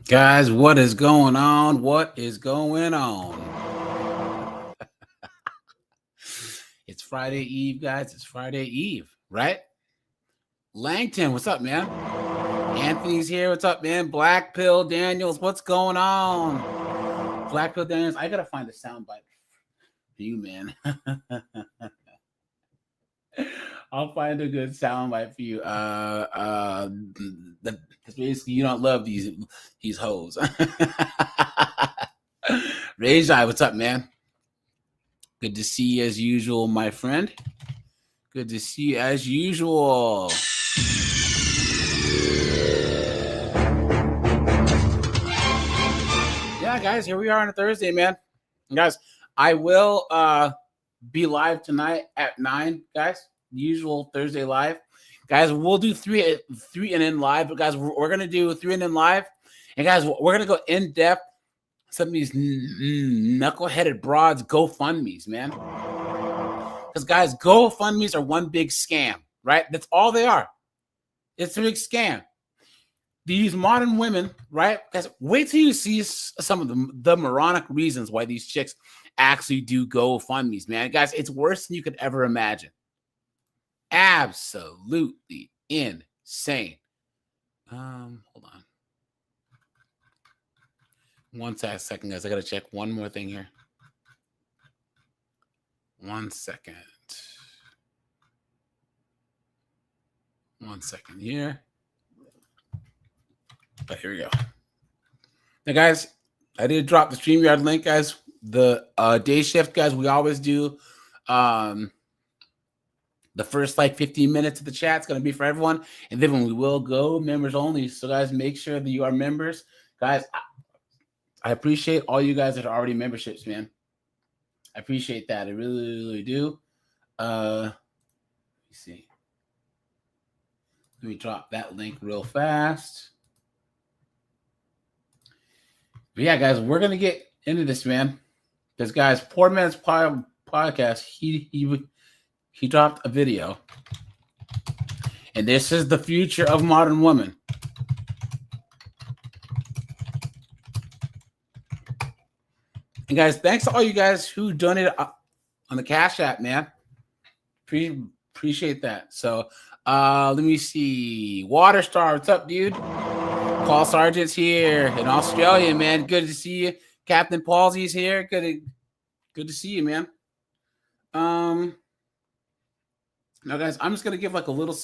Guys, what is going on? What is going on? It's Friday Eve, guys. It's Friday Eve, right? Langton, what's up, man? Anthony's here. What's up, man? Black Pill Daniels, what's going on? Black Pill Daniels, I gotta find a soundbite for you, man. I'll find a good soundbite for you. Basically you don't love these hoes. Rajai, what's up, man? Good to see you as usual, my friend. Good to see you as usual. Yeah, guys, here we are on a Thursday, man. Guys, I will be live tonight at 9, guys. Usual Thursday live. Guys, we'll do three and in live, but guys, we're gonna do 3 and in live. And guys, we're gonna go in depth some of these knuckleheaded broads GoFundMe's, man. Because guys, GoFundMe's are one big scam, right? That's all they are. It's a big scam. These modern women, right? Guys, wait till you see some of the moronic reasons why these chicks actually do GoFundMe's, man. Guys, it's worse than you could ever imagine. Absolutely insane. Hold on. One second, guys. I gotta check one more thing here. 1 second. 1 second here. But here we go. Now, guys, I did drop the StreamYard link, guys. The day shift, guys, we always do. The first 15 minutes of the chat is going to be for everyone. And then when we will go members only. So, guys, make sure that you are members. Guys, I appreciate all you guys that are already memberships, man. I appreciate that. I really, really do. Let me see. Let me drop that link real fast. But yeah, guys, we're going to get into this, man. Because, guys, Poor Man's Podcast, he dropped a video. And this is the future of modern women. And guys, thanks to all you guys who donated on the Cash App, man. Appreciate that. So let me see. Waterstar, what's up, dude? Paul Sargent's here in Australia, man. Good to see you. Captain Palsy's here. Good to see you, man. Now, guys, I'm just gonna give a little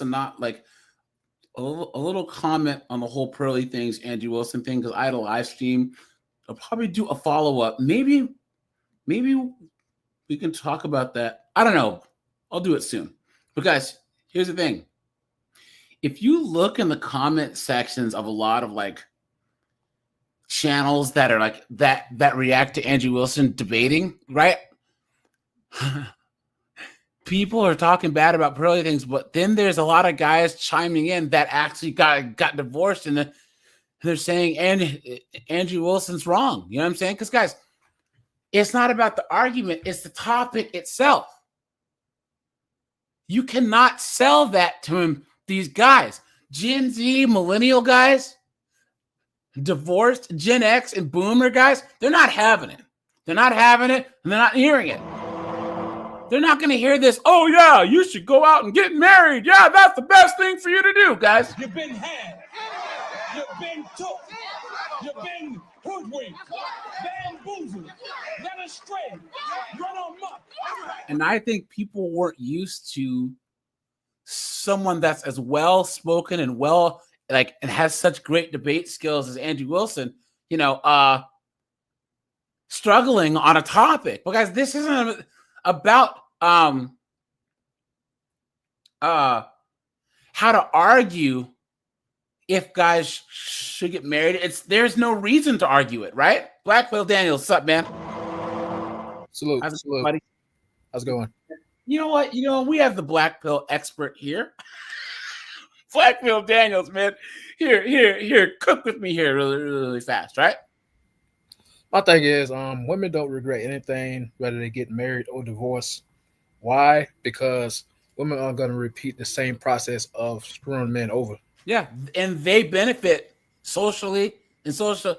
a little comment on the whole Pearly things, Andrew Wilson thing, because I had a live stream. I'll probably do a follow-up. Maybe we can talk about that. I don't know. I'll do it soon. But guys, here's the thing. If you look in the comment sections of a lot of channels that are that react to Andrew Wilson debating, right? People are talking bad about Pearly things, but then there's a lot of guys chiming in that actually got divorced, and they're saying Andrew Wilson's wrong. You know what I'm saying? Because, guys, it's not about the argument. It's the topic itself. You cannot sell that to him. These guys, Gen Z, millennial guys, divorced Gen X and boomer guys, they're not having it. They're not having it, and they're not hearing it. They're not going to hear this. Oh, yeah, you should go out and get married. Yeah, that's the best thing for you to do, guys. You've been had. You've been took. You've been hoodwinked, bamboozled, led astray, run amok. And I think people weren't used to someone that's as well spoken and and has such great debate skills as Andrew Wilson, struggling on a topic. But guys, this isn't about how to argue if guys should get married. There's no reason to argue it, right? Black Pill Daniels, what's up, man? Salute, buddy. How's it going? You know what? We have the Black Pill expert here. Black Pill Daniels, man. Here, cook with me here really, really fast, right? My thing is, women don't regret anything, whether they get married or divorced. Why? Because women are going to repeat the same process of screwing men over. Yeah, and they benefit socially, and social,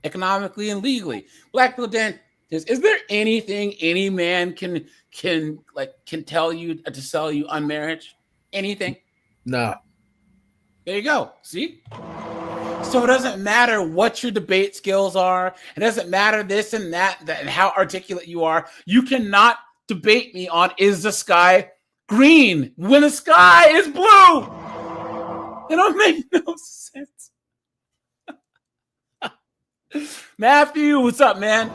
economically, and legally. Black people didn't. Is there anything any man can tell you to sell you on marriage? Anything? No. There you go. See? So it doesn't matter what your debate skills are. It doesn't matter this and that and how articulate you are. You cannot debate me on is the sky green when the sky is blue. It don't make no sense. Matthew, what's up, man?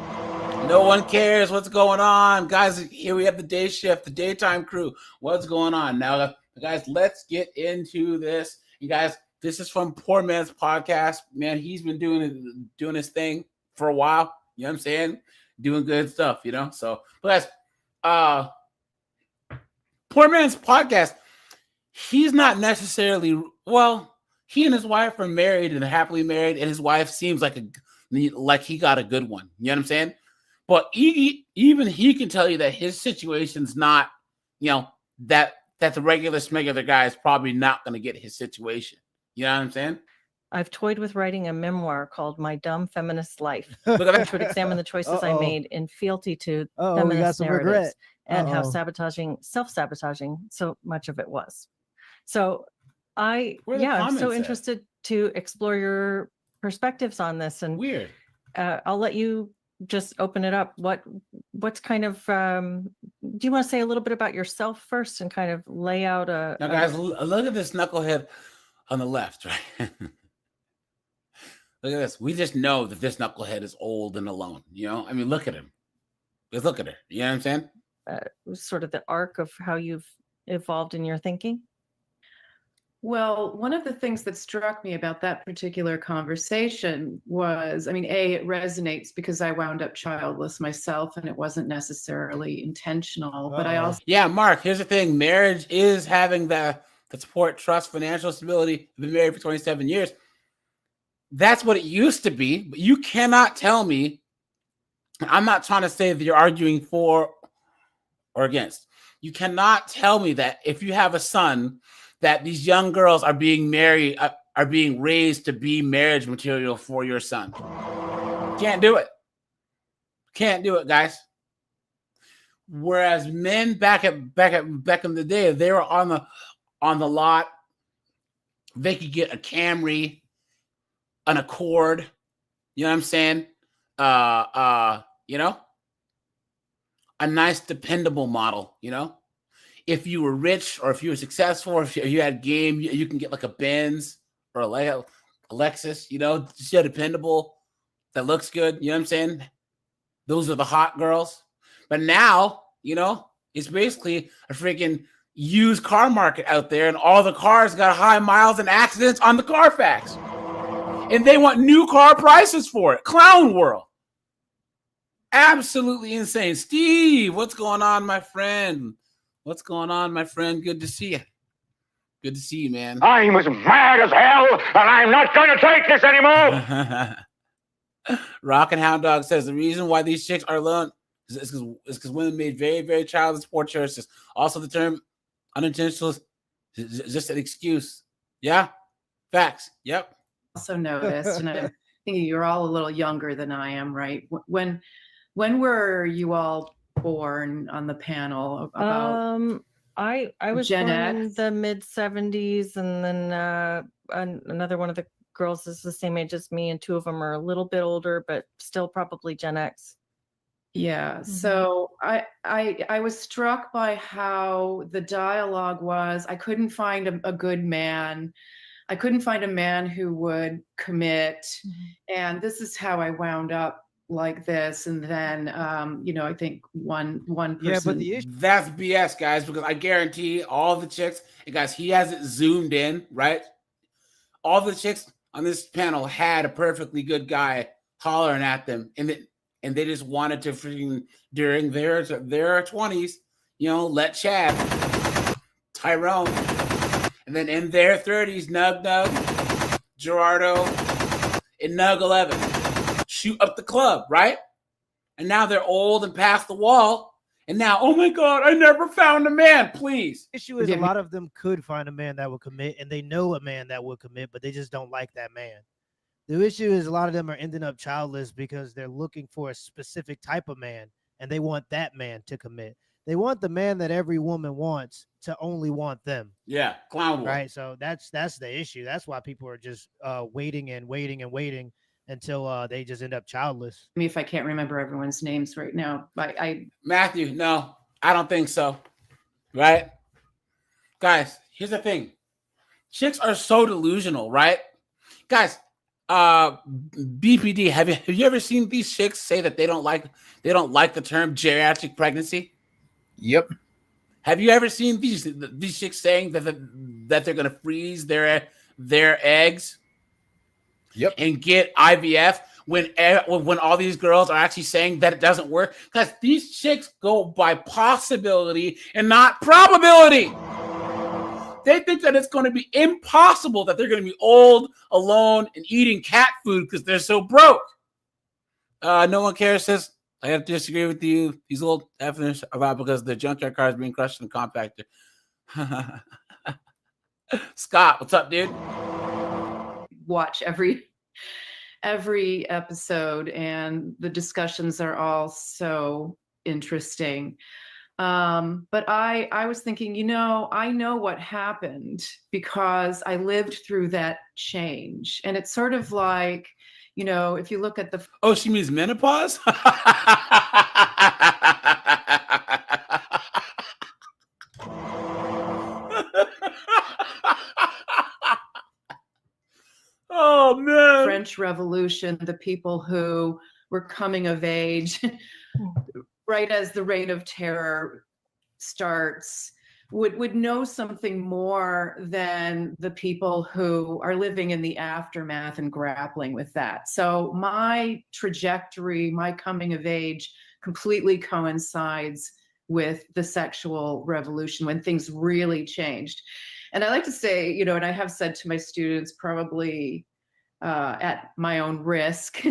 No one cares what's going on. Guys, here we have the day shift, the daytime crew. What's going on? Now, guys, let's get into this. You guys, this is from Poor Man's Podcast. Man, he's been doing his thing for a while. You know what I'm saying? Doing good stuff, you know? So, but guys, Poor Man's Podcast, he's not necessarily, well, he and his wife are married and happily married, and his wife seems like he got a good one. You know what I'm saying? But even he can tell you that his situation's not, you know, that the regular guy is probably not going to get his situation. You know what I'm saying? I've toyed with writing a memoir called My Dumb Feminist Life, Look at which would examine the choices I made in fealty to we got feminist some narratives regret. and how self-sabotaging so much of it was. So I'm so interested to explore your perspectives on this. And weird. I'll let you just open it up. What's kind of do you want to say a little bit about yourself first and kind of lay out now guys, look at this knucklehead on the left, right? Look at this. We just know that this knucklehead is old and alone. You know, I mean, look at him. Just look at her. You know what I'm saying? Sort of the arc of how you've evolved in your thinking. Well, one of the things that struck me about that particular conversation was, I mean, it resonates because I wound up childless myself and it wasn't necessarily intentional, but I also... Yeah, Mark, here's the thing. Marriage is having the support, trust, financial stability. I've been married for 27 years. That's what it used to be, but you cannot tell me, I'm not trying to say that you're arguing for or against. You cannot tell me that if you have a son, that these young girls are being married, are being raised to be marriage material for your son. Can't do it. Can't do it, guys. Whereas men back in the day, they were on the lot. They could get a Camry, an Accord. You know what I'm saying? You know, a nice, dependable model. You know. If you were rich or if you were successful or if you had game, you can get like a Benz or a Lexus, you know, just dependable, that looks good. You know what I'm saying? Those are the hot girls. But now, you know, it's basically a freaking used car market out there, and all the cars got high miles and accidents on the Carfax. And they want new car prices for it. Clown world. Absolutely insane. Steve, what's going on, my friend? What's going on, my friend? Good to see you. Good to see you, man. I'm as mad as hell, and I'm not going to take this anymore. Rockin' Hound Dog says the reason why these chicks are alone is because women made very, very childish poor choices. Also, the term unintentional is just an excuse. Yeah, facts. Yep. Also noticed, and I'm thinking you're all a little younger than I am, right? When were you all born on the panel about? I was Gen born X? in the mid 70s, and then another one of the girls is the same age as me, and two of them are a little bit older, but still probably Gen X. Yeah. So I was struck by how the dialogue was. I couldn't find a good man. I couldn't find a man who would commit. And this is how I wound up like this. And then, I think one person. Yeah, but the issue. That's BS, guys, because I guarantee all the chicks, and guys, he has it zoomed in, right? All the chicks on this panel had a perfectly good guy hollering at them, and they just wanted to freaking, during their 20s, let Chad, Tyrone, and then in their 30s, Nug, Gerardo, and Nug 11 shoot up the club, right? And now they're old and past the wall, and now, oh my God, I never found a man, please. The issue is a lot of them could find a man that would commit, and they know a man that would commit, but they just don't like that man. The issue is a lot of them are ending up childless because they're looking for a specific type of man, and they want that man to commit. They want the man that every woman wants to only want them. Yeah, clown war. Right. So that's the issue. That's why people are just waiting until they just end up childless. I mean, if I can't remember everyone's names right now, Matthew, no, I don't think so. Right? Guys, here's the thing. Chicks are so delusional, right? Guys, BPD, have you ever seen these chicks say that they don't like the term geriatric pregnancy? Yep. Have you ever seen these chicks saying that they're gonna freeze their eggs? Yep. And get IVF when all these girls are actually saying that it doesn't work? Because these chicks go by possibility and not probability. They think that it's going to be impossible that they're going to be old, alone, and eating cat food because they're so broke. No one cares. Says, I have to disagree with you. These old effers about because the junkyard car is being crushed in a compactor. Scott, what's up, dude? Watch every episode, and the discussions are all so interesting. But I was thinking, I know what happened because I lived through that change. And it's sort of like, if you look at the... Oh, she means menopause? Oh, man. French Revolution, the people who were coming of age right as the Reign of Terror starts would know something more than the people who are living in the aftermath and grappling with that. So my trajectory, my coming of age completely coincides with the sexual revolution when things really changed. And I like to say, and I have said to my students probably at my own risk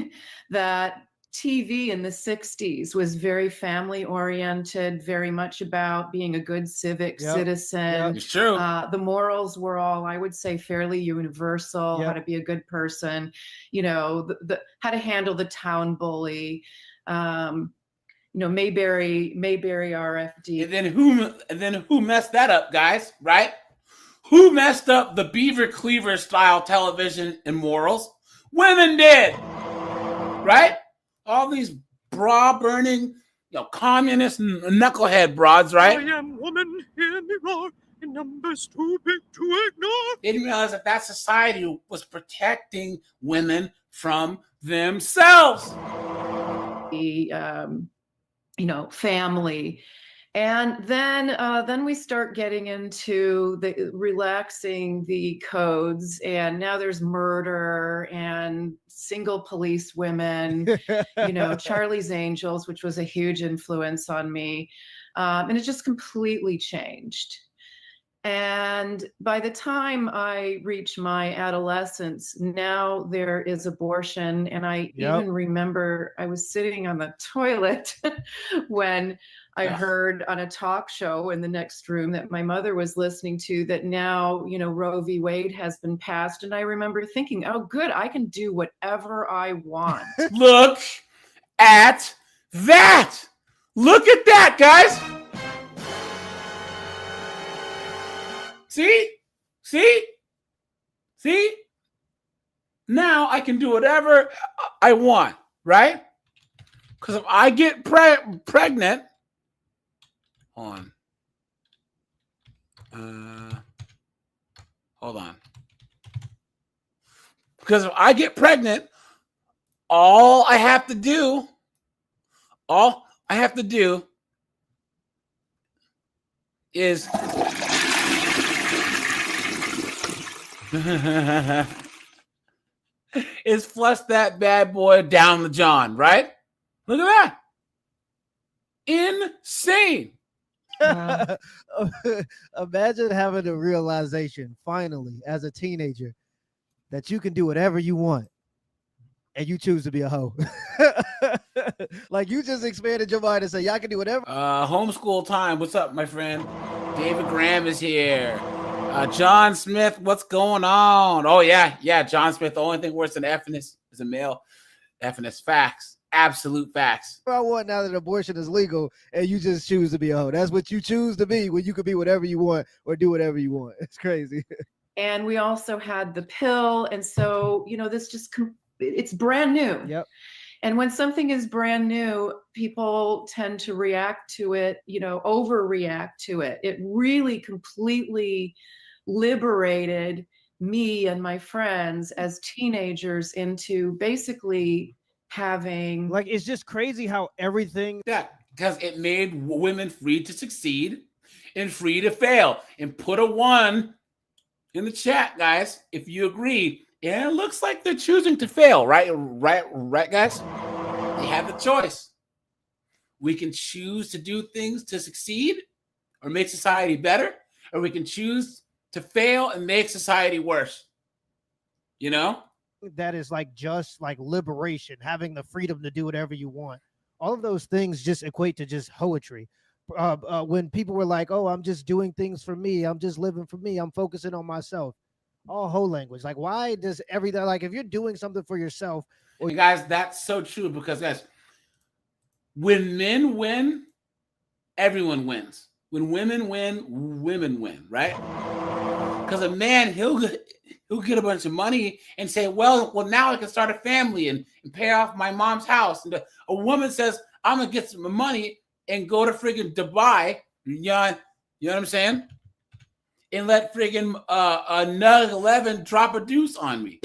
that TV in the 60s was very family oriented, very much about being a good civic citizen. It's true. The morals were all, I would say, fairly universal, how to be a good person, the how to handle the town bully, Mayberry RFD. And then who messed that up, guys, right? Who messed up the Beaver Cleaver style television and morals? Women did, right? All these bra burning, communist knucklehead broads, right? I am woman, hear me roar, in numbers too big to ignore. They didn't realize that society was protecting women from themselves. The family. And then we start getting into the relaxing the codes, and now there's murder and single police women, Charlie's Angels, which was a huge influence on me. And it just completely changed. And by the time I reach my adolescence, now there is abortion. And I even remember I was sitting on the toilet when I heard on a talk show in the next room that my mother was listening to that now, Roe v. Wade has been passed. And I remember thinking, oh, good, I can do whatever I want. Look at that. Look at that, guys. See? Now I can do whatever I want, right? Because if I get pregnant, hold on. Because if I get pregnant, all I have to do is is flush that bad boy down the John, right? Look at that. Insane. Imagine having a realization finally as a teenager that you can do whatever you want and you choose to be a hoe. Like you just expanded your mind and say, y'all can do whatever. Homeschool time. What's up, my friend? David Graham is here. John Smith, what's going on? Oh, yeah, John Smith. The only thing worse than effing is a male. Effing is facts. Absolute facts. I want now that abortion is legal and you just choose to be a hoe. That's what you choose to be when you could be whatever you want or do whatever you want. It's crazy. And we also had the pill. And so, this just, it's brand new. Yep. And when something is brand new, people tend to react to it, overreact to it. It really completely liberated me and my friends as teenagers into basically having, like, it's just crazy how everything. Yeah, because it made women free to succeed and free to fail. And put a 1 in the chat, guys, if you agree. Yeah, it looks like they're choosing to fail, right? Right, guys? They have the choice. We can choose to do things to succeed or make society better, or we can choose to fail and make society worse. That is like just like liberation, having the freedom to do whatever you want. All of those things just equate to just poetry. When people were like, "Oh, I'm just doing things for me. I'm just living for me. I'm focusing on myself." All hoe language. Like, why does everything, like, if you're doing something for yourself, or guys, that's so true, because guys, when men win, everyone wins. When women win, right? Because a man, he'll get a bunch of money and say, well, now I can start a family and pay off my mom's house. And a woman says, I'm gonna get some money and go to friggin' Dubai. You know what I'm saying? And let friggin' a Nug 11 drop a deuce on me.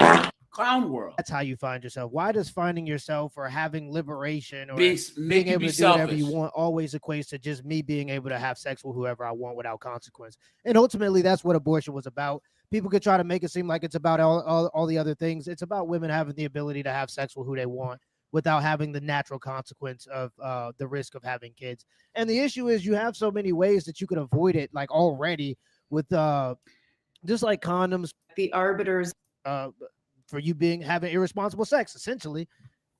Clown world. That's how you find yourself. Why does finding yourself or having liberation or being able to do selfish. whatever you want always equates to just me being able to have sex with whoever I want without consequence? And ultimately, that's what abortion was about. People could try to make it seem like it's about all the other things. It's about women having the ability to have sex with who they want without having the natural consequence of the risk of having kids. And the issue is you have so many ways that you could avoid it, like already with just like condoms, the arbiters, for you having irresponsible sex, essentially.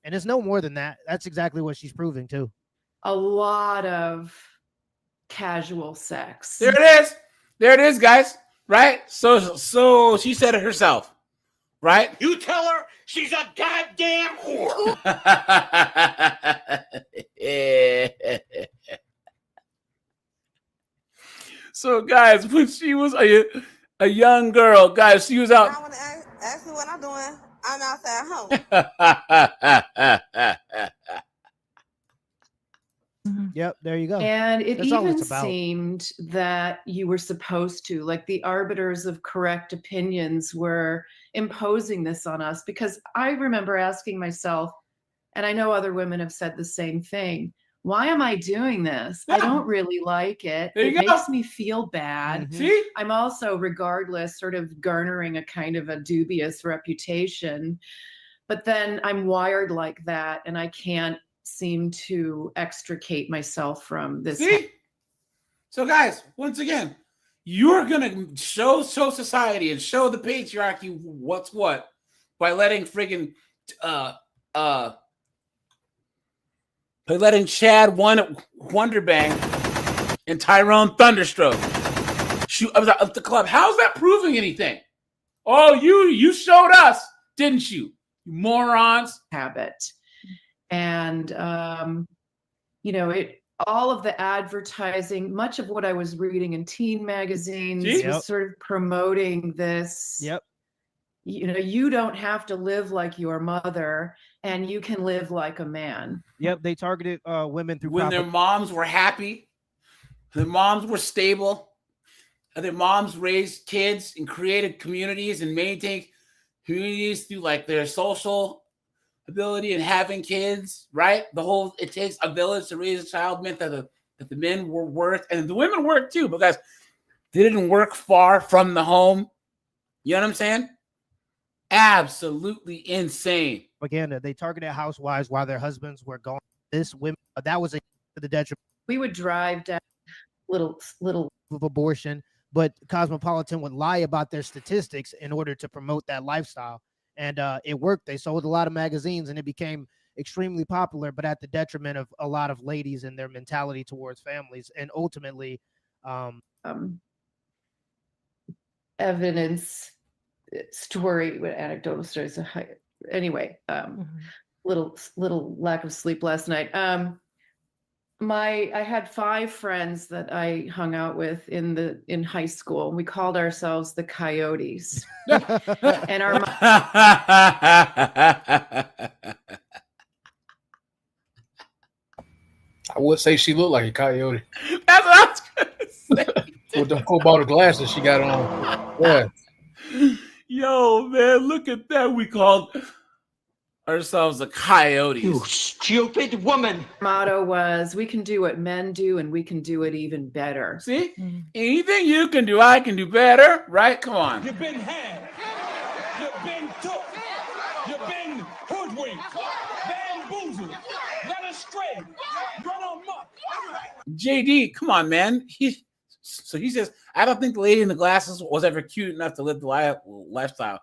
And it's no more than that. That's exactly what she's proving too. A lot of casual sex. There it is, guys. Right? So she said it herself. Right? You tell her she's a goddamn whore. So, guys, when she was a young girl, guys, she was out. I want to ask me what I'm doing. I'm outside home. Yep, there you go. And it even seemed that you were supposed to, like, the arbiters of correct opinions were imposing this on us, because I remember asking myself, and I know other women have said the same thing, why am I doing this? Yeah. I don't really like it. It makes me feel bad. Mm-hmm. See? I'm also, regardless, sort of garnering a kind of a dubious reputation. But then I'm wired like that, and I can't seem to extricate myself from this. See? So, guys, once again, you're gonna show society and show the patriarchy what's what by letting friggin' by letting Chad Wonderbang and Tyrone Thunderstroke shoot up the club. How's that proving anything? Oh, you showed us, didn't you? You morons. Habit. And all of the advertising, much of what I was reading in teen magazines was sort of promoting this. Yep. You don't have to live like your mother, and you can live like a man. Yep, they targeted women through when their moms were happy, their moms were stable, and their moms raised kids and created communities and maintained communities through like their social ability and having kids, right? It takes a village to raise a child meant that the men worked, and the women worked too, because they didn't work far from the home. You know what I'm saying? Absolutely insane. Again, they targeted housewives while their husbands were gone. This women, that was the detriment. We would drive down little of abortion, but Cosmopolitan would lie about their statistics in order to promote that lifestyle. And it worked. They sold a lot of magazines and it became extremely popular, but at the detriment of a lot of ladies and their mentality towards families. And ultimately, evidence story, anecdotal stories. Anyway, little lack of sleep last night. I had 5 friends that I hung out with in high school. We called ourselves the Coyotes. And our I would say she looked like a coyote. That's what I was gonna say. With them cobalt glasses she got on. Yeah. Yo, man, look at that. We called ourselves the Coyotes. You stupid woman. motto was, we can do what men do and we can do it even better. See? Anything you can do, I can do better, right? Come on. You've been had. You've been took. You've been hoodwinked. Bamboozled. Led astray. Run amok. JD, come on, man. He says, I don't think the lady in the glasses was ever cute enough to live the lifestyle.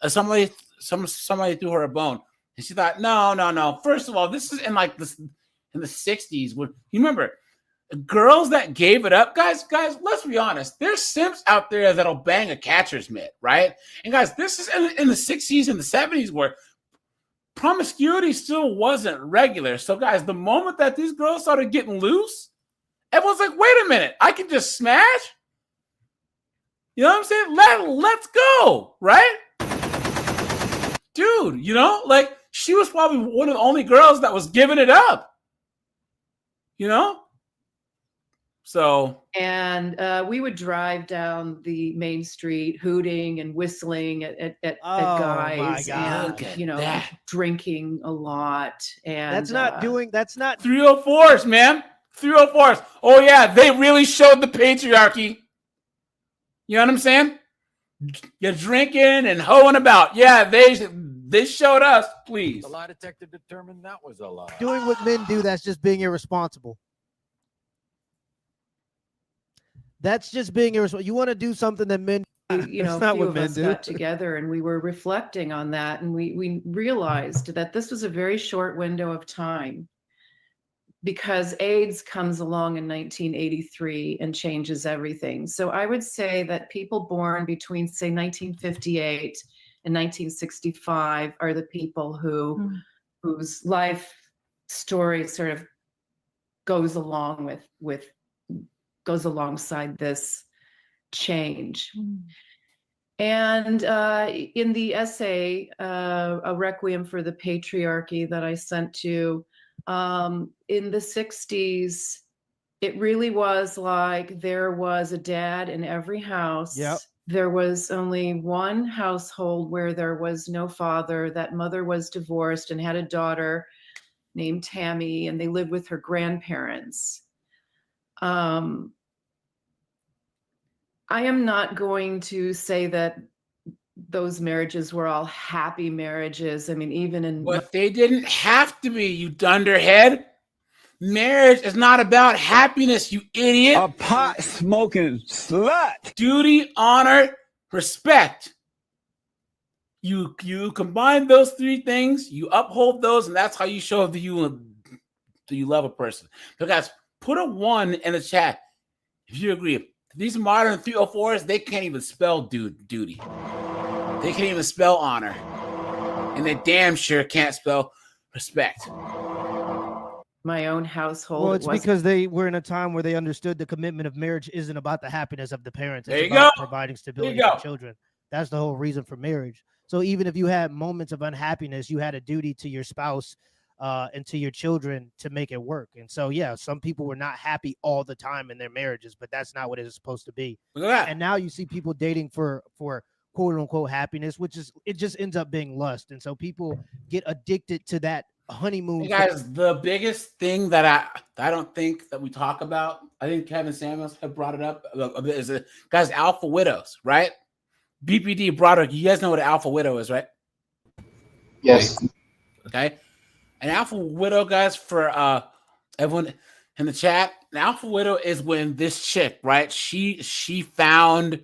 Somebody threw her a bone. And she thought, no. First of all, this is in the 60s. When you remember, girls that gave it up, guys, let's be honest. There's simps out there that'll bang a catcher's mitt, right? And guys, this is in the 60s and the 70s where promiscuity still wasn't regular. So guys, the moment that these girls started getting loose, everyone's like, wait a minute, I can just smash? You know what I'm saying? Let's go, right? Dude, she was probably one of the only girls that was giving it up. So. And we would drive down the main street hooting and whistling at guys and, drinking a lot. And that's not 304s, man. 304s. Oh, yeah, they really showed the patriarchy. You know what I'm saying? You're drinking and hoeing about. Yeah, they showed us, please. The lie detector determined that was a lie. Doing what men do, that's just being irresponsible. That's just being irresponsible. You want to do something that men do. That's not what men do. Got together and we were reflecting on that, and we realized that this was a very short window of time, because AIDS comes along in 1983 and changes everything. So I would say that people born between, say, 1958 and 1965 are the people whose life story sort of goes alongside this change. And in the essay, A Requiem for the Patriarchy, that I sent to, in the 60s, it really was like there was a dad in every house. Yep. There was only one household where there was no father. That mother was divorced and had a daughter named Tammy, and they lived with her grandparents. I am not going to say that those marriages were all happy marriages. I mean, even in... But they didn't have to be, you dunderhead. Marriage is not about happiness, you idiot. A pot-smoking slut. Duty, honor, respect. You combine those 3 things, you uphold those, and that's how you show that you love a person. So guys, put a 1 in the chat if you agree. These modern 304s, they can't even spell duty. They can't even spell honor. And they damn sure can't spell respect. My own household. Well, it's because they were in a time where they understood the commitment of marriage isn't about the happiness of the parents. There it's you about go. providing stability for children. That's the whole reason for marriage. So even if you had moments of unhappiness, you had a duty to your spouse and to your children to make it work. And so, yeah, some people were not happy all the time in their marriages, but that's not what it is supposed to be. Look at that. And now you see people dating for quote unquote happiness, it just ends up being lust. And so people get addicted to that honeymoon. Hey guys, the biggest thing that I don't think that we talk about, I think Kevin Samuels had brought it up, is guys, alpha widows, right? BPD brought it. You guys know what an alpha widow is, right? Yes. Okay. An alpha widow, guys, for everyone in the chat, an alpha widow is when this chick, right? She found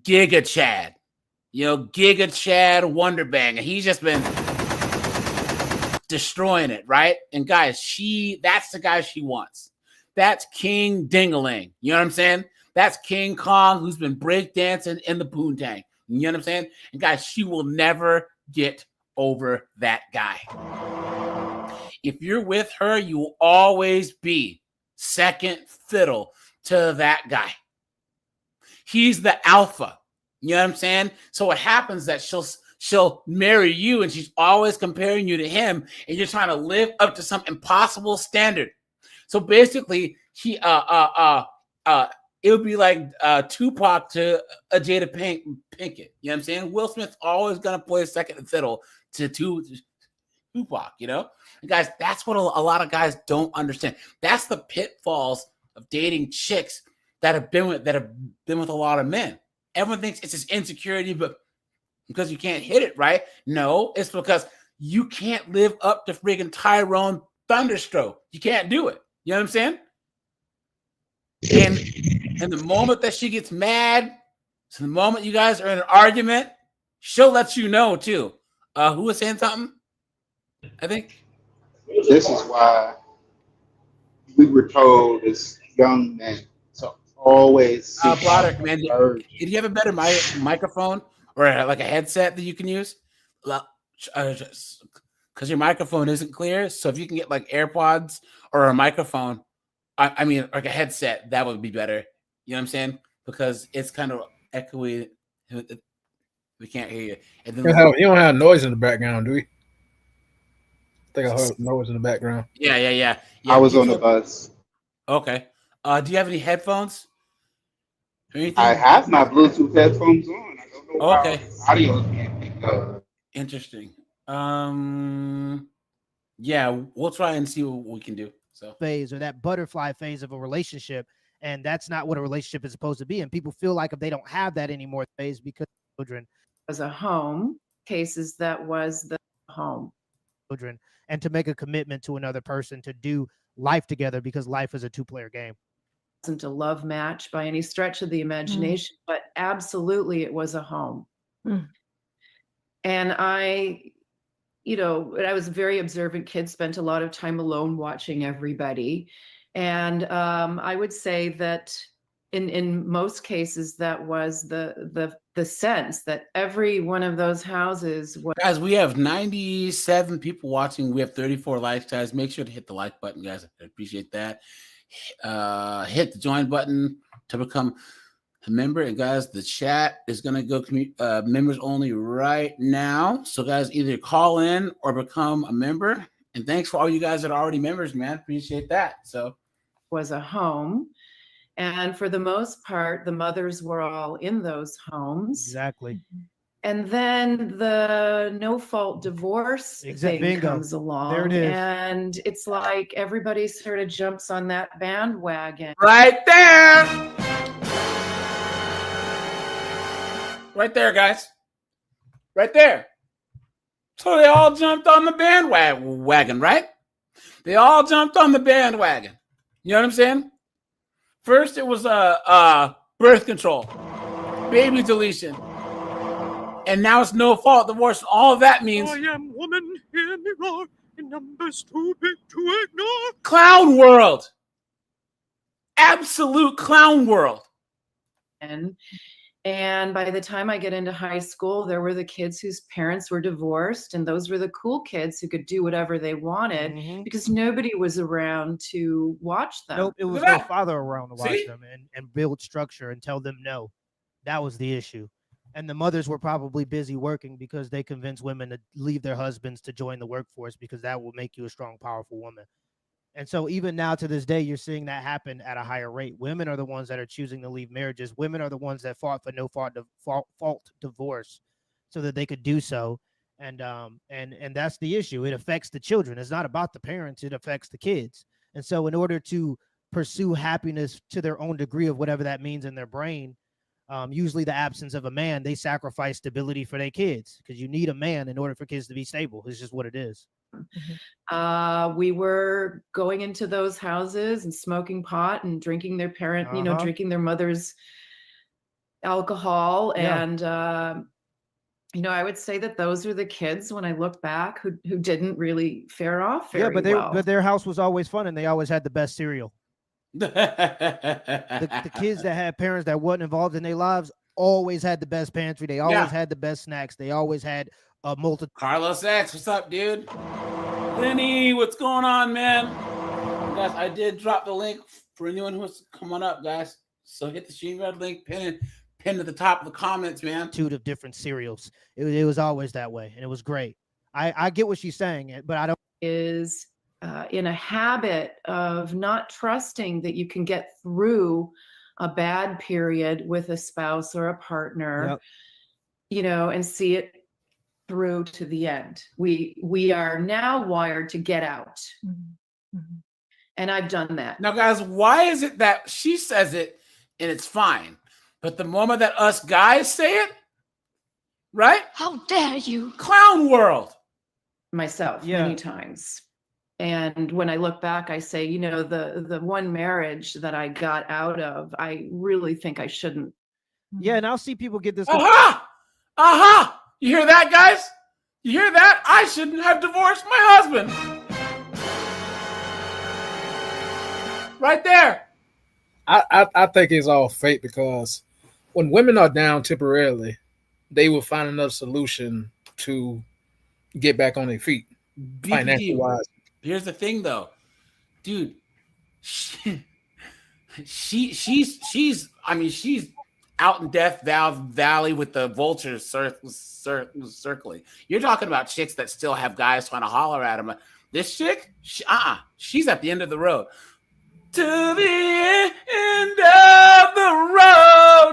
Giga Chad, Giga Chad Wonderbang, and he's just been destroying it, right? And guys, that's the guy she wants. That's King Dingaling. You know what I'm saying? That's King Kong, who's been breakdancing in the poontang. You know what I'm saying? And guys, she will never get over that guy. If you're with her, you will always be second fiddle to that guy. He's the alpha. You know what I'm saying? So what happens is that she'll marry you, and she's always comparing you to him, and you're trying to live up to some impossible standard. So basically, it would be like Tupac to Jada Pinkett. You know what I'm saying? Will Smith's always gonna play second fiddle to Tupac. You know, and guys, that's what a lot of guys don't understand. That's the pitfalls of dating chicks that have been with a lot of men. Everyone thinks it's this insecurity, but because you can't hit it right. No, it's because you can't live up to freaking Tyrone Thunderstroke. You can't do it. You know what I'm saying? And the moment that she gets mad, so the moment you guys are in an argument, she'll let you know too. Who was saying something? I think this is why we were told as young men to always Broderick, man, did you have a better microphone or like a headset that you can use? Because your microphone isn't clear. So if you can get like AirPods or a microphone, I mean like a headset, that would be better. You know what I'm saying? Because it's kind of echoey. We can't hear you. And then you don't have noise in the background, do we? I think I heard noise in the background. Yeah. I was on the bus. Okay. Do you have any headphones? I have my Bluetooth headphones on. I don't know okay. Why audio is being picked up. Interesting. Yeah, we'll try and see what we can do. So phase or that butterfly phase of a relationship, and that's not what a relationship is supposed to be. And people feel like if they don't have that anymore phase because children was a home cases that was the home children, and to make a commitment to another person to do life together because life is a two-player game. Wasn't a love match by any stretch of the imagination, but absolutely it was a home. And I was a very observant kid, spent a lot of time alone watching everybody. And I would say that in most cases, that was the sense that every one of those houses was. Guys, we have 97 people watching. We have 34 likes, guys. Make sure to hit the like button, guys. I appreciate that. Hit the join button to become a member. And guys, the chat is going to go members only right now. So guys, either call in or become a member. And thanks for all you guys that are already members, man. Appreciate that. So was a home. And for the most part, the mothers were all in those homes. Exactly. And then the no-fault divorce thing comes along. There it is. And it's like everybody sort of jumps on that bandwagon. Right there. Right there, guys. Right there. So they all jumped on the bandwagon, right? They all jumped on the bandwagon. You know what I'm saying? First, it was birth control, baby deletion, and now it's no fault divorce. All of that means I am woman, hear me roar, in numbers too big to ignore. Clown world, absolute clown world. And by the time I get into high school, there were the kids whose parents were divorced, and those were the cool kids who could do whatever they wanted because nobody was around to watch them. Nope, it was no father around to watch them and build structure and tell them no. That was the issue. And the mothers were probably busy working because they convinced women to leave their husbands to join the workforce because that will make you a strong, powerful woman. And so even now to this day, you're seeing that happen at a higher rate. Women are the ones that are choosing to leave marriages. Women are the ones that fought for no fault divorce so that they could do so. And that's the issue. It affects the children. It's not about the parents. It affects the kids. And so in order to pursue happiness to their own degree of whatever that means in their brain, usually the absence of a man, they sacrifice stability for their kids because you need a man in order for kids to be stable. It's just what it is. We were going into those houses and smoking pot and drinking their drinking their mother's alcohol. Yeah. And, I would say that those are the kids when I look back who didn't really fare off very well. But their house was always fun and they always had the best cereal. The kids that had parents that wasn't involved in their lives always had the best pantry. They always had the best snacks. They always had a multi. Carlos X, what's up, dude? Lenny, what's going on, man? Guys, I did drop the link for anyone who wants to come on up, guys. So hit the StreamYard link, pin at the top of the comments, man. Of different cereals. It was always that way, and it was great. I get what she's saying, but I don't. Is in a habit of not trusting that you can get through a bad period with a spouse or a partner, and see it through to the end. We are now wired to get out. And I've done that. Now, guys, why is it that she says it and it's fine, but the moment that us guys say it, right? How dare you? Clown world. Myself many times. And when I look back, I say, the one marriage that I got out of, I really think I shouldn't. Yeah, and I'll see people get this. Aha! You hear that, guys? You hear that? I shouldn't have divorced my husband. Right there. I think it's all fake, because when women are down temporarily, they will find another solution to get back on their feet, financial wise. Here's the thing, though, dude. She's out in Death Valley with the vultures circling. You're talking about chicks that still have guys trying to holler at them. This chick, she's at the end of the road. To the end of the road.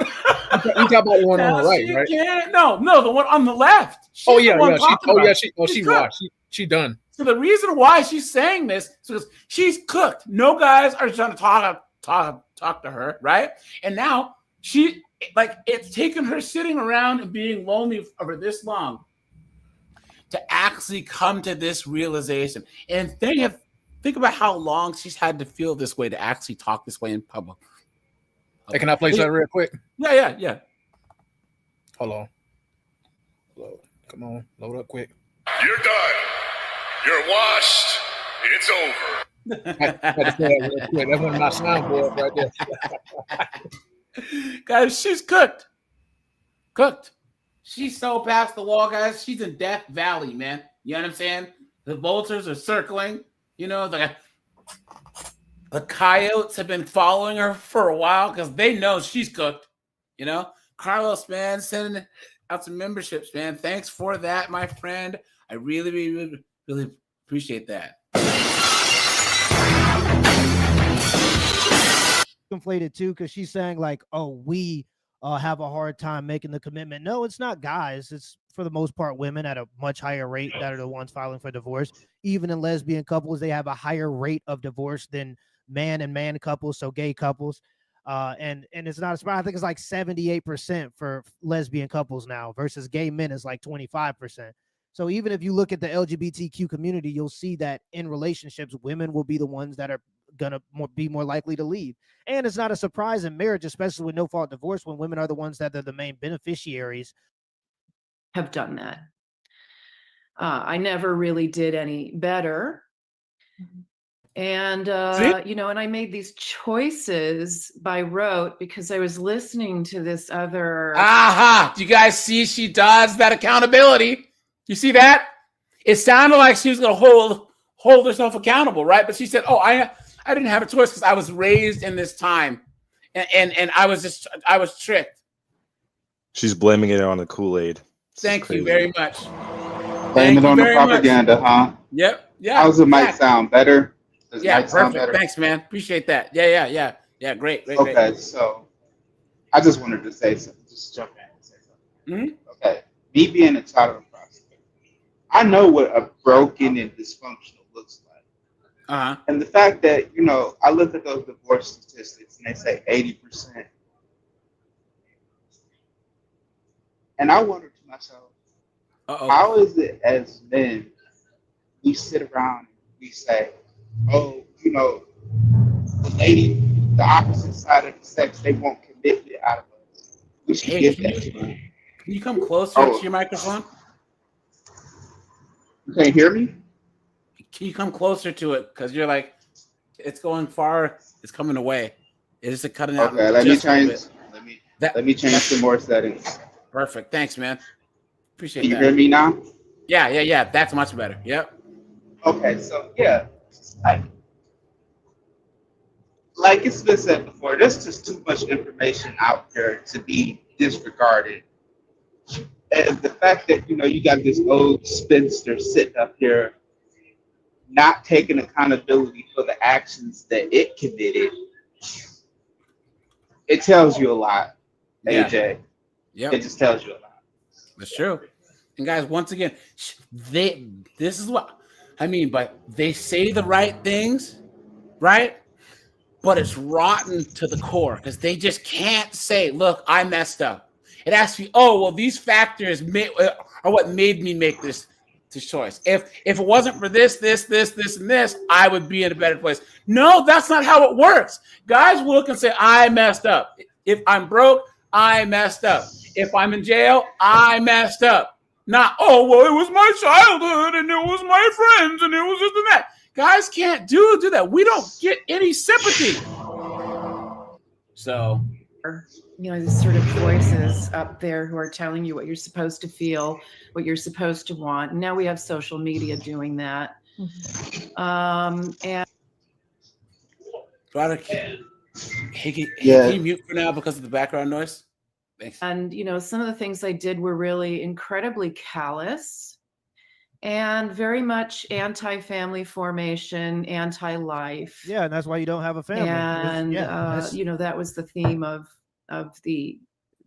You talk about the one on the right, right? No, the one on the left. She's She done. So the reason why she's saying this is because she's cooked. No guys are trying to talk to her, right? And now it's taken her sitting around and being lonely for this long to actually come to this realization. And think about how long she's had to feel this way to actually talk this way in public. Hey, can I play something real quick? Yeah. Hold on. Load. Come on, load up quick. You're done. You're washed. It's over. That's one of my soundboards right there. Guys, she's cooked. She's so past the wall, guys. She's in Death Valley, man. You know what I'm saying? The vultures are circling. The coyotes have been following her for a while because they know she's cooked. Carlos, man, sending out some memberships, man. Thanks for that, my friend. I really, really, really appreciate that. Conflated too, because she's saying like, oh, we have a hard time making the commitment. No, it's not guys. It's for the most part women at a much higher rate that are the ones filing for divorce. Even in lesbian couples, they have a higher rate of divorce than man and man couples, so gay couples. And it's not a surprise. I think it's like 78% for lesbian couples now versus gay men is like 25%. So even if you look at the LGBTQ community, you'll see that in relationships, women will be the ones that are gonna be more likely to leave. And it's not a surprise in marriage, especially with no-fault divorce, when women are the ones that are the main beneficiaries. Have done that. I never really did any better. And, and I made these choices by rote because I was listening to this other. Do you guys see she does that accountability? You see that? It sounded like she was going to hold herself accountable, right? But she said, I didn't have a choice because I was raised in this time. And I was tricked. She's blaming it on the Kool-Aid. Thank you very much. Blame it on the propaganda, huh? Yep. Yeah. How's the mic sound? Better? Perfect. Thanks, man. Appreciate that. Yeah. Great. Okay, so I just wanted to say something. Just jump in and say something. Mm-hmm. Okay. Me being a child of a prostitute, I know what a broken and dysfunctional looks like. And the fact that, I look at those divorce statistics and they say 80%. And I wonder to myself, how is it as men, we sit around and we say, oh, the lady, the opposite side of the sex, they want commitment out of us. We should get that. Can you come closer to your microphone? You can't hear me? Can you come closer to it? Because you're like It's going far. It's coming away. It's just cutting out. Okay, let me change some more settings. Perfect. Thanks, man. Appreciate Can you that. hear me now? Yeah. That's much better. Yep. Okay, so yeah, like it's been said before, there's just too much information out there to be disregarded. And the fact that you got this old spinster sitting up here not taking accountability for the actions that it committed, it tells you a lot, AJ. Yep. It just tells you a lot. That's true. And guys, once again, this is what I mean by they say the right things, right? But it's rotten to the core because they just can't say, look, I messed up. It has to be, oh, well, these factors are what made me make this choice. If it wasn't for this, and this, I would be in a better place. No, that's not how it works. Guys will look and say, I messed up. If I'm broke, I messed up. If I'm in jail, I messed up. Not, oh, well, it was my childhood and it was my friends and it was this and that. Guys can't do that. We don't get any sympathy. So, these sort of voices up there who are telling you what you're supposed to feel, what you're supposed to want. And now we have social media doing that. And can you mute for now because of the background noise? Thanks. And, some of the things I did were really incredibly callous and very much anti-family formation, anti-life. Yeah, and that's why you don't have a family. And that was the theme of the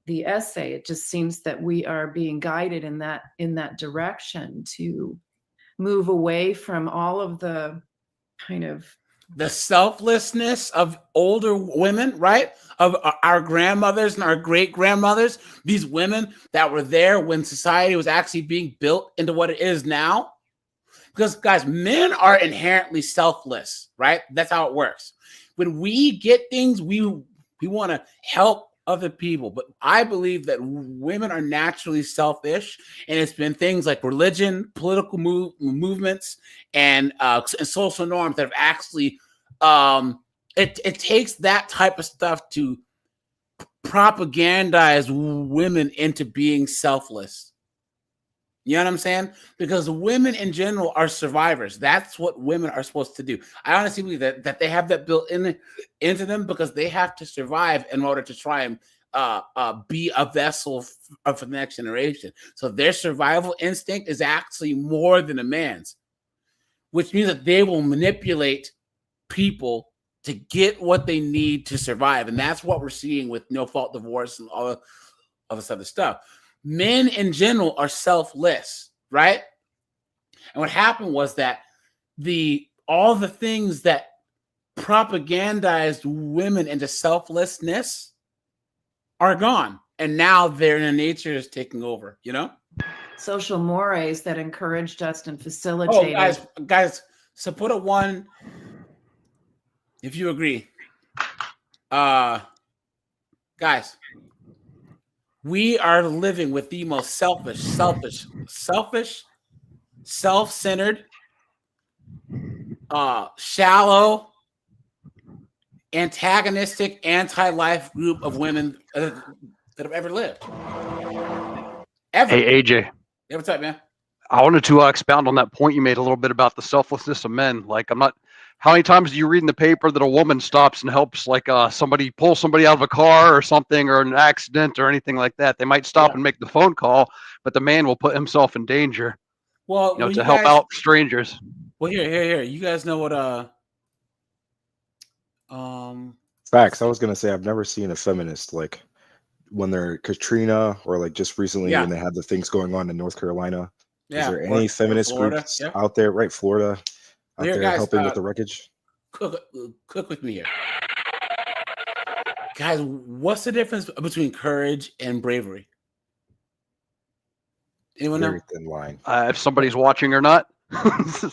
essay. It just seems that we are being guided in that direction to move away from all of the kind of the selflessness of older women, right? Of our grandmothers and our great grandmothers, these women that were there when society was actually being built into what it is now. Because, guys, men are inherently selfless, right? That's how it works. When we get things, we want to help other people. But I believe that women are naturally selfish, and it's been things like religion, political movements, and social norms that have actually it takes that type of stuff to propagandize women into being selfless. You know what I'm saying? Because women in general are survivors. That's what women are supposed to do. I honestly believe that they have that built into them because they have to survive in order to try and be a vessel for the next generation. So their survival instinct is actually more than a man's, which means that they will manipulate people to get what they need to survive. And that's what we're seeing with no-fault divorce and all of this other stuff. Men in general are selfless, right? And what happened was that all the things that propagandized women into selflessness are gone. And now their nature is taking over, social mores that encouraged us and facilitated. Oh, guys, so put a 1 if you agree. Guys, we are living with the most selfish, self-centered, shallow, antagonistic, anti-life group of women that have ever lived. Ever. Hey, AJ. Yeah, what's up, man? I wanted to expound on that point you made a little bit about the selflessness of men. Like, how many times do you read in the paper that a woman stops and helps, like somebody pull somebody out of a car or something, or an accident or anything like that? They might stop and make the phone call, but the man will put himself in danger. Well, to help out strangers. Well, here. You guys know what? Facts. I was gonna say I've never seen a feminist like when they're Katrina or like just recently when they had the things going on in North Carolina. Yeah. Is there any feminist groups out there, right? Florida, out there guys, helping with the wreckage? Cook with me here. Guys, what's the difference between courage and bravery? Anyone know? Very thin line. If somebody's watching or not.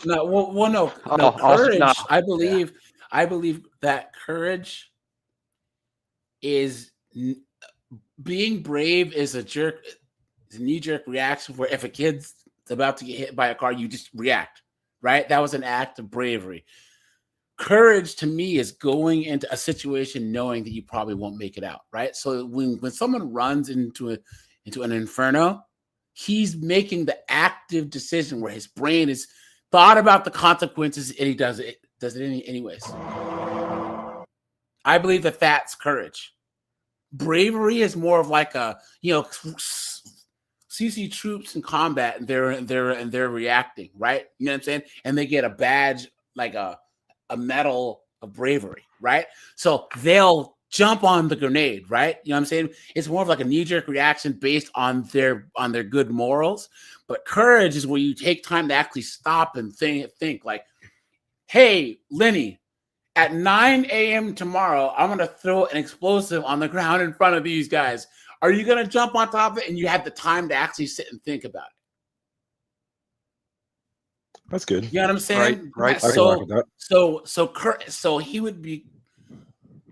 No. Courage. I believe that courage is being brave is a knee-jerk reaction where if a kid's about to get hit by a car, you just react, right? That was an act of bravery. courage to me is going into a situation knowing that you probably won't make it out, right? So when someone runs into an inferno, he's making the active decision where his brain is thought about the consequences and he does it anyways. I believe that that's courage. Bravery is more of like a, CC troops in combat and they're reacting, right? You know what I'm saying? And they get a badge, like a medal of bravery, right? So they'll jump on the grenade, right? You know what I'm saying? It's more of like a knee-jerk reaction based on their good morals. But courage is where you take time to actually stop and think like, hey, Lenny, at 9 a.m. tomorrow, I'm going to throw an explosive on the ground in front of these guys. Are you going to jump on top of it? And you had the time to actually sit and think about it. That's good. You know what I'm saying? Right. So he would be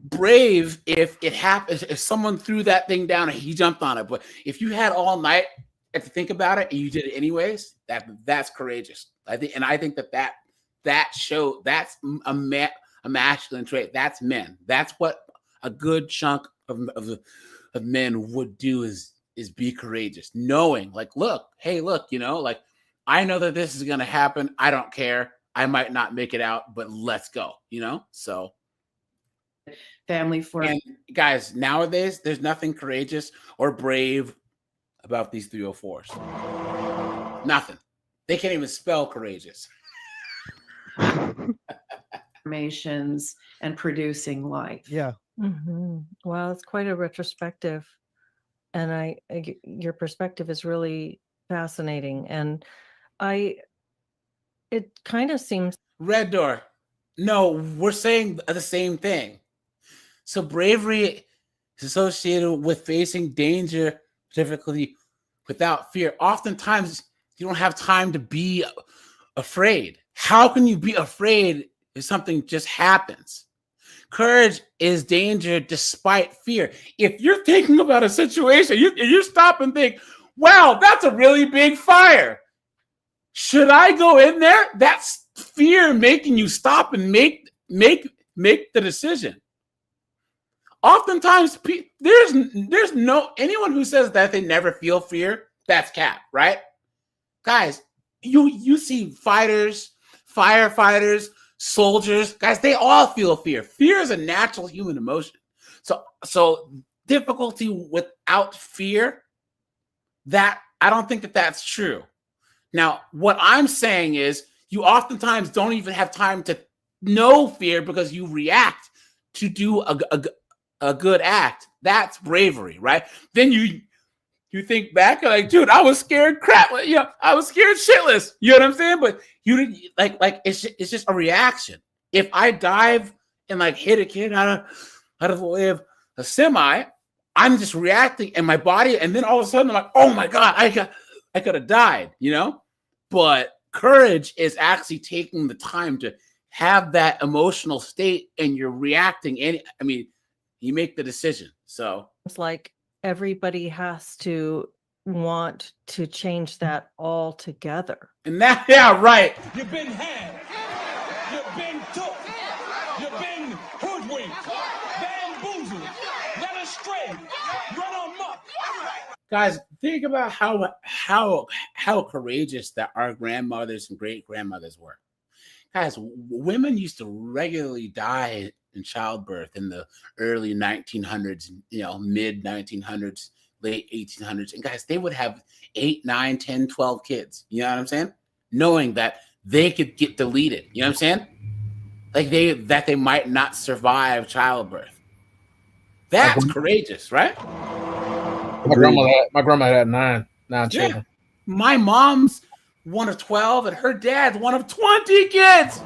brave if it happened, if someone threw that thing down and he jumped on it. But if you had all night to think about it and you did it anyways, that's courageous. I think that's a masculine trait. That's men. That's what a good chunk of men would do is be courageous, knowing like, look, like I know that this is going to happen. I don't care. I might not make it out, but let's go, so. Family for and guys, nowadays, there's nothing courageous or brave about these 304s. Nothing. They can't even spell courageous. Formations and producing life. Yeah. Mm-hmm. Well, it's quite a retrospective. And your perspective is really fascinating. And it kind of seems Red Door. No, we're saying the same thing. So bravery is associated with facing danger, typically without fear. Oftentimes, you don't have time to be afraid. How can you be afraid if something just happens? Courage is danger despite fear. If you're thinking about a situation, you stop and think, wow, that's a really big fire. Should I go in there? That's fear making you stop and make the decision. Oftentimes, there's no anyone who says that they never feel fear. That's cap, right? Guys, you see fighters, firefighters, soldiers, guys, they all feel fear. Fear is a natural human emotion. So difficulty without fear, that I don't think that that's true. Now, what I'm saying is you oftentimes don't even have time to know fear because you react to do a good act. That's bravery, right? Then you think back like, dude, I was scared crap. I was scared shitless. You know what I'm saying? But you didn't like it's just a reaction. If I dive and like hit a kid out of the way of a semi, I'm just reacting and my body, and then all of a sudden I'm like, oh my God, I could have died, But courage is actually taking the time to have that emotional state and you're reacting. You make the decision. So it's like everybody has to want to change that altogether. And yeah, right. You've been had. You've been took. You've been hoodwinked, bamboozled, led astray, run amok. Guys, think about how courageous that our grandmothers and great grandmothers were. Guys, women used to regularly die in childbirth in the early 1900s, mid 1900s, late 1800s. And guys, they would have 8, 9, 10, 12 kids. You know what I'm saying? Knowing that they could get deleted. You know what I'm saying? Like they might not survive childbirth. That's courageous, right? My grandma had nine children. My mom's one of 12 and her dad's one of 20 kids.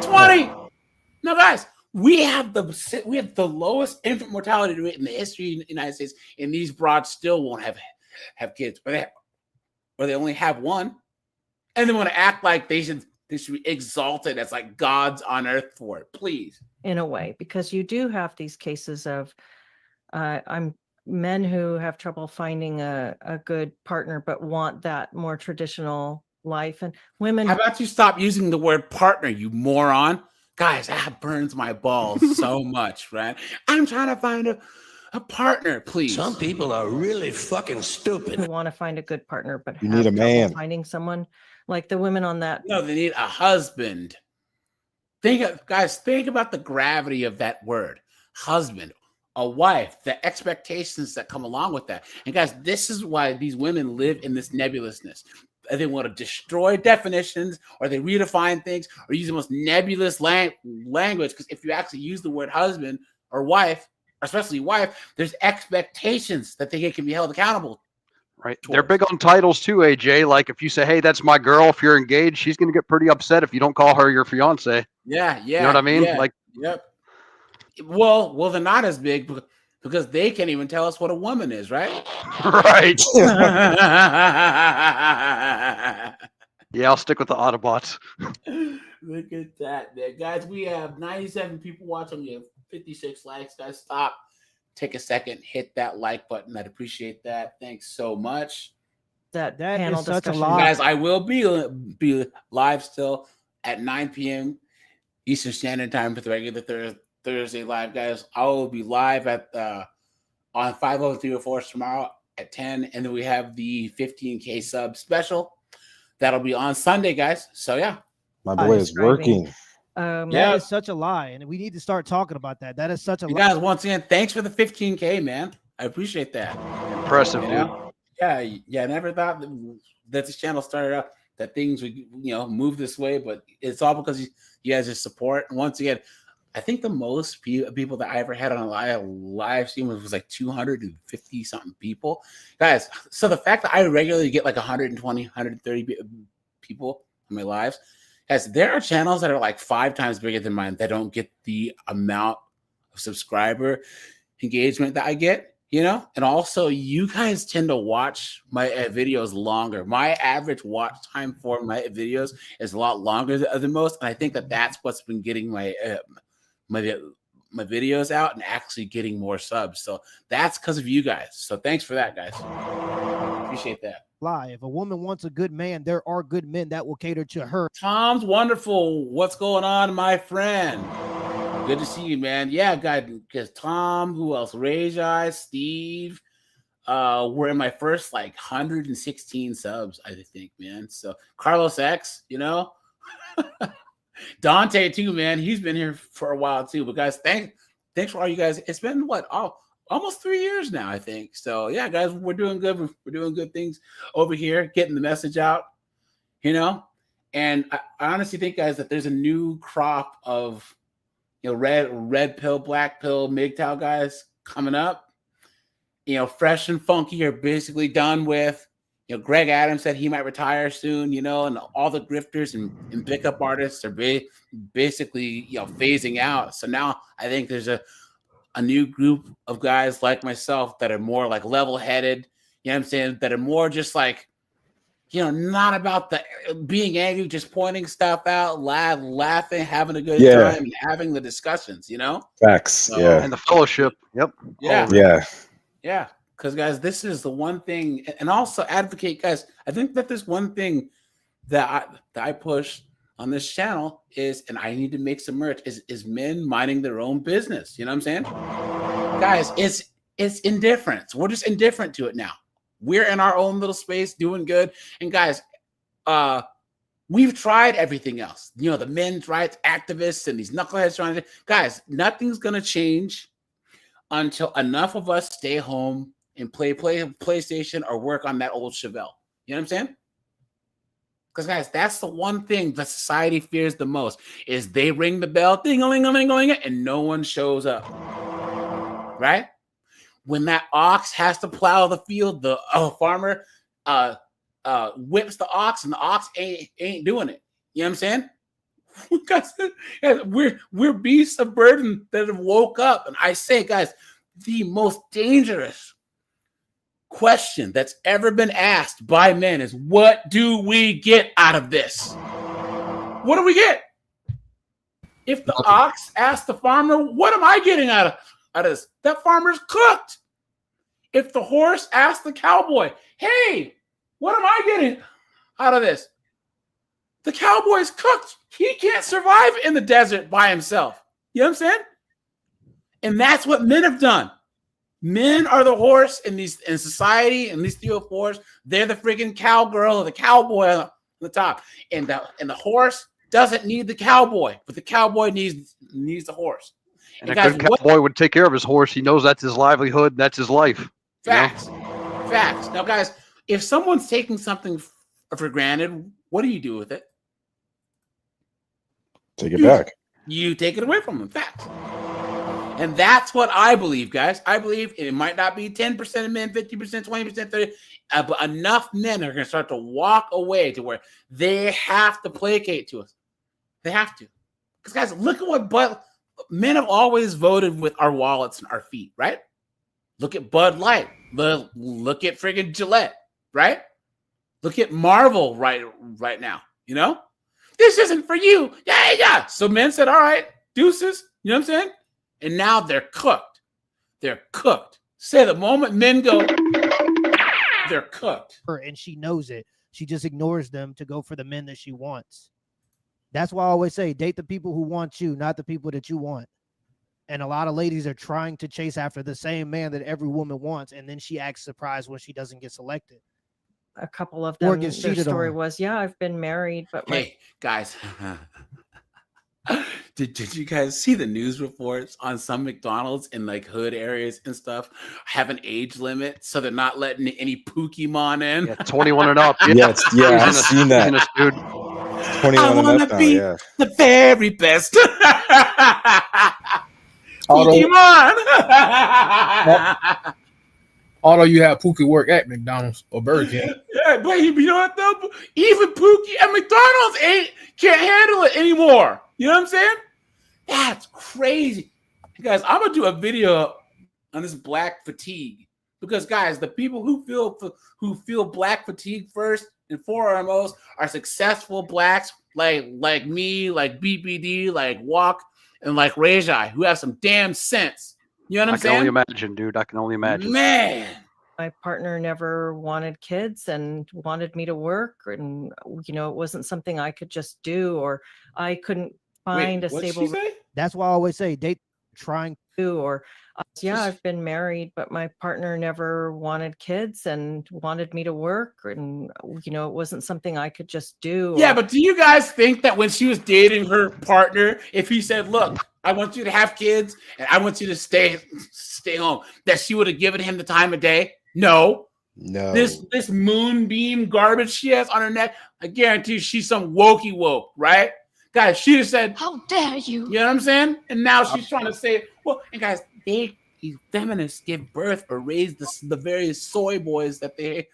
20. Now, guys, we have the lowest infant mortality rate in the history of the United States, and these broads still won't have kids, or they only have one, and they want to act like they should be exalted as like gods on earth for it. Please, in a way, because you do have these cases of men who have trouble finding a good partner, but want that more traditional life, and women. How about you stop using the word partner, you moron? Guys, that burns my balls so much, right? I'm trying to find a partner, please. Some people are really fucking stupid. Who want to find a good partner, but You have need a trouble man. finding someone like the women on that. No, they need a husband. Guys, think about the gravity of that word, husband, a wife, the expectations that come along with that. And guys, this is why these women live in this nebulousness. They want to destroy definitions, or they redefine things, or use the most nebulous language. Because if you actually use the word husband or wife, especially wife, there's expectations that they can be held accountable. Right. They're big on titles too, AJ. Like if you say, hey, that's my girl, if you're engaged, she's going to get pretty upset if you don't call her your fiance. Yeah. You know what I mean? Yeah, like, yep. Well, they're not as big because they can't even tell us what a woman is, right? Right. Yeah, I'll stick with the Autobots. Look at that, man. Guys, we have 97 people watching. We have 56 likes. Guys, stop. Take a second, hit that like button. I'd appreciate that. Thanks so much. That That is such a discussion. lot. Guys, I will be live still at 9 p.m. Eastern Standard Time for the regular Thursday live, guys. I will be live at on 50304 tomorrow at 10, and then we have the 15K sub special that'll be on Sunday, guys. So yeah, My boy is working. That is such a lie, and we need to start talking about that. That is such a you lie. guys, once again, thanks for the 15K, man. I appreciate that. Impressive, dude. Yeah. I never thought that this channel started out that things would move this way, but it's all because you guys' support. And once again, I think the most people that I ever had on a live stream was like 250 something people, guys. So the fact that I regularly get like 120, 130 people on my lives, guys, there are channels that are like 5 times bigger than mine that don't get the amount of subscriber engagement that I get. And also you guys tend to watch my videos longer. My average watch time for my videos is a lot longer than most, and I think that's what's been getting my videos out and actually getting more subs. So that's because of you guys. So thanks for that, guys. Appreciate that. Lie. If a woman wants a good man, there are good men that will cater to her. Tom's wonderful. What's going on, my friend? Good to see you, man. Yeah, guys, because Tom, who else? Rajai, Steve, were in my first like 116 subs, I think, man. So Carlos X, Dante too, man. He's been here for a while too. But guys, thanks for all you guys. It's been almost 3 years now, I think. So yeah, guys, we're doing good. We're doing good things over here, getting the message out, And I honestly think, guys, that there's a new crop of red pill, black pill, MGTOW guys coming up. Fresh and funky are basically done with. Greg Adams said he might retire soon, and all the grifters and pickup artists are basically, phasing out. So now I think there's a new group of guys like myself that are more like level-headed, what I'm saying, that are more just like, not about the being angry, just pointing stuff out, laughing, having a good time, and having the discussions, Facts. So, and the fellowship. Yep. Yeah. Because, guys, this is the one thing, and also advocate, guys. I think that there's one thing that I push on this channel is, and I need to make some merch, is men minding their own business. You know what I'm saying? Guys, it's indifference. We're just indifferent to it now. We're in our own little space doing good. And guys, we've tried everything else. The men's rights activists and these knuckleheads trying to, guys, nothing's going to change until enough of us stay home and play PlayStation or work on that old Chevelle. You know what I'm saying? Because, guys, that's the one thing that society fears the most is they ring the bell, ding-a-ling-a-ling-a-ling, and no one shows up. Right? When that ox has to plow the field, the farmer whips the ox, and the ox ain't doing it. You know what I'm saying? We're beasts of burden that have woke up. And I say, guys, the most dangerous question that's ever been asked by men is, what do we get out of this? What do we get? If the ox asks the farmer, what am I getting out of this? That farmer's cooked. If the horse asks the cowboy, hey, what am I getting out of this? The cowboy's cooked. He can't survive in the desert by himself. You know what I'm saying? And that's what men have done. Men are the horse in society, in these 304s. They're the freaking cowgirl or the cowboy on the top. And the horse doesn't need the cowboy, but the cowboy needs the horse. And a good cowboy would take care of his horse. He knows that's his livelihood. That's his life. Facts. Facts. Now, guys, if someone's taking something for granted, what do you do with it? Take it back. You take it away from them. Facts. And that's what I believe, guys. I believe it might not be 10% of men, 50%, 20%, 30%, but enough men are going to start to walk away to where they have to placate to us. They have to. Because, guys, look at what men have always voted with our wallets and our feet, right? Look at Bud Light. Look at friggin' Gillette, right? Look at Marvel right now, you know? This isn't for you. Yeah. So men said, all right, deuces. You know what I'm saying? And now they're cooked. They're cooked. Say the moment men go, they're cooked. And she knows it. She just ignores them to go for the men that she wants. That's why I always say, date the people who want you, not the people that you want. And a lot of ladies are trying to chase after the same man that every woman wants. And then she acts surprised when she doesn't get selected. A couple of them, their story was, yeah, I've been married, but hey, guys, did you guys see the news reports on some McDonald's in like hood areas and stuff have an age limit, so they're not letting any Pokemon in? Yeah, 21 and up. Yeah, I've seen that. 21 I want to be the very best. Pokemon. Although you have Pookie work at McDonald's or Burger King. Yeah, but you know what though? Even Pookie at McDonald's can't handle it anymore. You know what I'm saying? That's crazy. Guys, I'm gonna do a video on this black fatigue. Because guys, the people who feel black fatigue first and foremost are successful blacks like me, like BBD, like Walk, and like Rajai, who have some damn sense. You know what I'm saying? I can only imagine, dude. I can only imagine. Man. My partner never wanted kids and wanted me to work. And, you know, it wasn't something I could just do, or I couldn't find a stable. That's why I always say, date trying to, or yeah, I've been married, but my partner never wanted kids and wanted me to work. And, you know, it wasn't something I could just do. Yeah, but do you guys think that when she was dating her partner, if he said, look, I want you to have kids and I want you to stay home, that she would have given him the time of day? No. This moonbeam garbage she has on her neck, I guarantee she's some wokey woke, right? Guys, she just said, how dare you? You know what I'm saying? And now she's trying to say, well, and guys, these feminists give birth or raise the various soy boys that they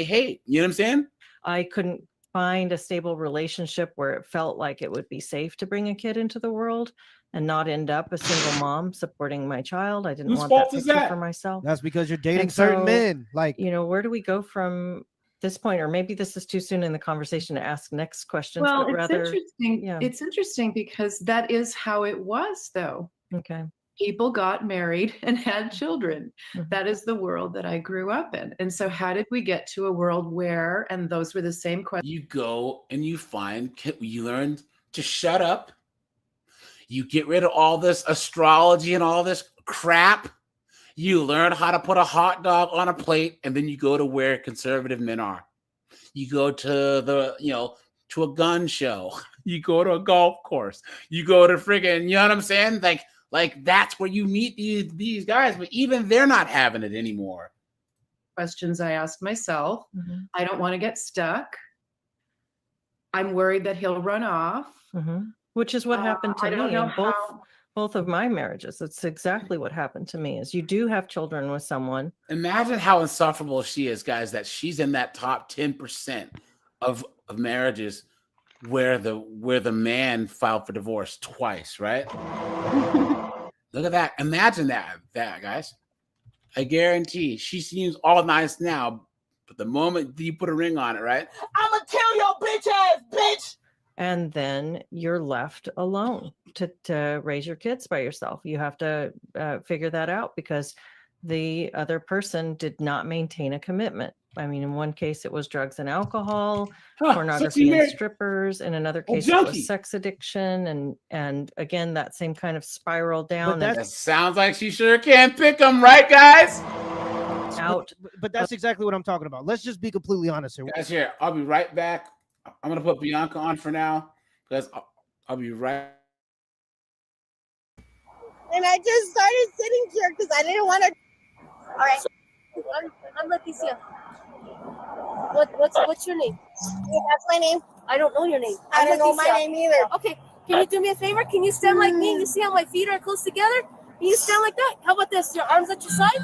hate. You know what I'm saying? I couldn't find a stable relationship where it felt like it would be safe to bring a kid into the world and not end up a single mom supporting my child. I didn't want that picture for myself. That's because you're dating certain men. Like, you know, where do we go from this point? Or maybe this is too soon in the conversation to ask next questions. Well, but rather, interesting. Yeah. It's interesting because that is how it was, though. Okay. People got married and had children. Mm-hmm. That is the world that I grew up in. And so how did we get to a world where, and those were the same questions. You go and you learn to shut up. You get rid of all this astrology and all this crap. You learn how to put a hot dog on a plate, and then you go to where conservative men are. You go to to a gun show. You go to a golf course. You go to friggin', you know what I'm saying? Like that's where you meet these guys, but even they're not having it anymore. Questions I ask myself. Mm-hmm. I don't want to get stuck. I'm worried that he'll run off. Mm-hmm. Which is what happened to me in both of my marriages. It's exactly what happened to me. Is you do have children with someone. Imagine how insufferable she is, guys, that she's in that top 10% of marriages where the man filed for divorce twice, right? Look at that. Imagine that, guys. I guarantee she seems all nice now, but the moment you put a ring on it, right? I'm gonna kill your bitch ass, bitch. And then you're left alone to raise your kids by yourself. You have to figure that out because the other person did not maintain a commitment. I mean, in one case, it was drugs and alcohol, pornography and strippers. In another case, it was sex addiction. And again, that same kind of spiral down. That sounds like she sure can pick them, right, guys? Out. But that's exactly what I'm talking about. Let's just be completely honest here. Guys, here, I'll be right back. I'm going to put Bianca on for now because I'll be right. And I just started sitting here because I didn't want to. All right. I'm Leticia. What's your name? Yeah, that's my name. I don't know your name. I don't know my name either. Okay. Can you do me a favor? Can you stand like me? You see how my feet are close together? Can you stand like that? How about this? Your arms at your side?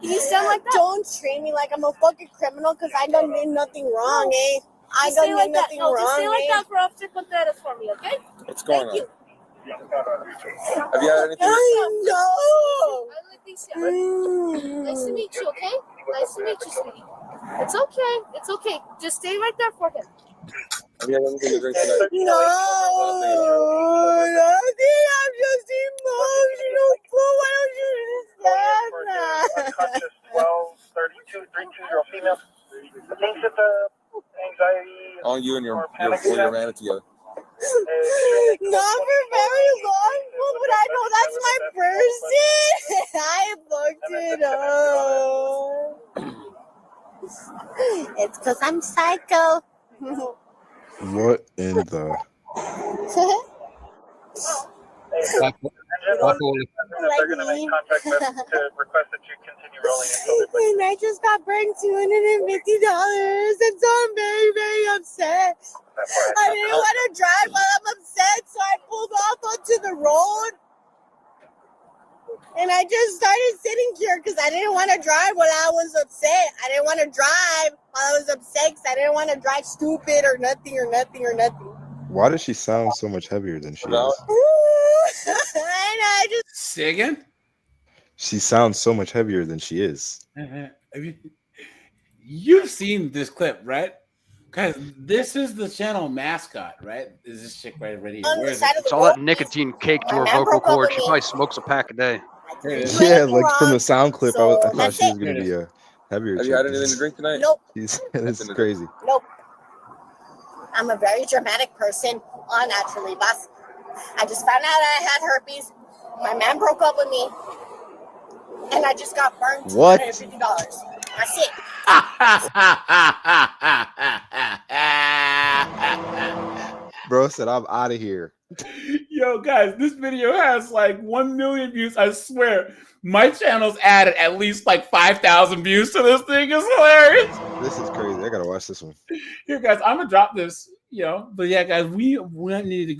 Can you stand like that? Don't treat me like I'm a fucking criminal because I done did nothing wrong, eh? I done did nothing wrong, just stay like that for Officer Contreras for me, okay? What's going on? Have you had anything? I know. Nice to meet you, okay? Nice to meet you, sweetie. It's okay. It's okay. Just stay right there for him. Have you had anything to drink tonight? No, nothing. I'm just emotional. Why don't you understand that? 12-32-32-year-old female. Thinks that the anxiety. All you and your ran it together. Not for very long, but I know that's my person. I looked it up. It's because I'm psycho. What in the? They're going to make contact with to request that you continue rolling. And I just got burned $250, and so I'm very, very upset. I didn't want to drive while I'm upset, so I pulled off onto the road. And I just started sitting here because I didn't want to drive while I was upset. I didn't want to drive while I was upset because I didn't want to drive stupid or nothing. Why does she sound so much heavier than she is? I just say again. She sounds so much heavier than she is. You've seen this clip, right? Guys, this is the channel mascot, right? Is this chick right here? Where is it? It's all that nicotine cake to her vocal cord. She probably smokes a pack a day. Yeah, like from the sound clip, I thought she was going to be a heavier. Have you had anything to drink tonight? Nope. This is crazy. Nope. I'm a very dramatic person, all naturally, boss. I just found out I had herpes. My man broke up with me, and I just got burned $250. That's it. Bro said, I'm out of here. Yo, guys, this video has like 1 million views. I swear, my channel's added at least like 5,000 views to this thing. It's hilarious. This is crazy. I gotta watch this one. Here, guys, I'm gonna drop this. But yeah, guys, we need to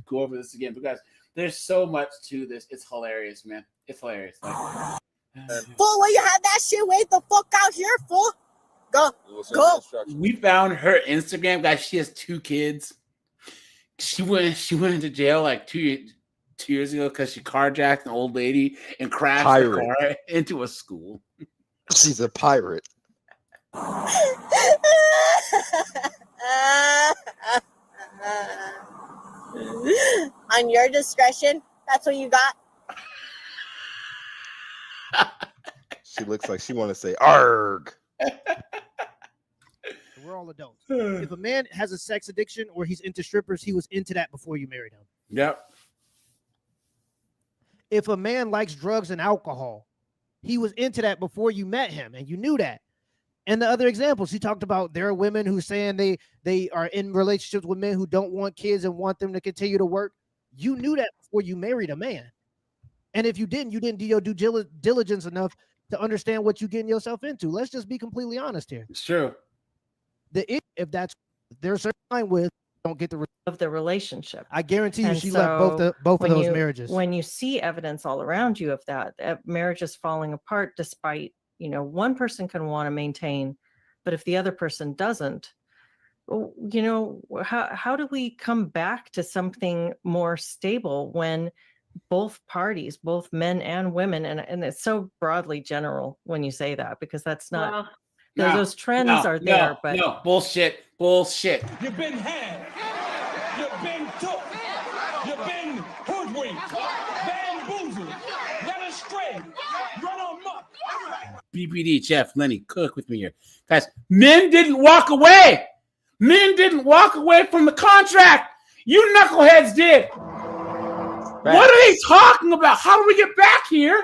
go over this again because there's so much to this. It's hilarious, man. It's hilarious. Fool, when you have that shit, wait the fuck out here, fool. Go. We found her Instagram, guys. She has 2 kids. She went into jail like 2 years ago because she carjacked an old lady and crashed the car into a school. She's a pirate. On your discretion, that's what you got. She looks like she want to say "arg." We're all adults. If a man has a sex addiction or he's into strippers, he was into that before you married him. Yep. If a man likes drugs and alcohol, he was into that before you met him, and you knew that. And the other examples, he talked about there are women who saying they are in relationships with men who don't want kids and want them to continue to work. You knew that before you married a man. And if you didn't do your due diligence enough to understand what you're getting yourself into. Let's just be completely honest here. It's true. If that's there's a time with don't get the of the relationship. I guarantee you she left both of those marriages. When you see evidence all around you of that marriage is falling apart despite, one person can want to maintain, but if the other person doesn't, how do we come back to something more stable when both parties, both men and women, and it's so broadly general when you say that, because that's not those trends are there, but bullshit. You've been had. You've been took. You've been hoodwinked, bamboozled, led astray, run amok. BPD, Jeff, Lenny, cook with me here. Guys, men didn't walk away. Men didn't walk away from the contract. You knuckleheads did. What are they talking about? How do we get back here?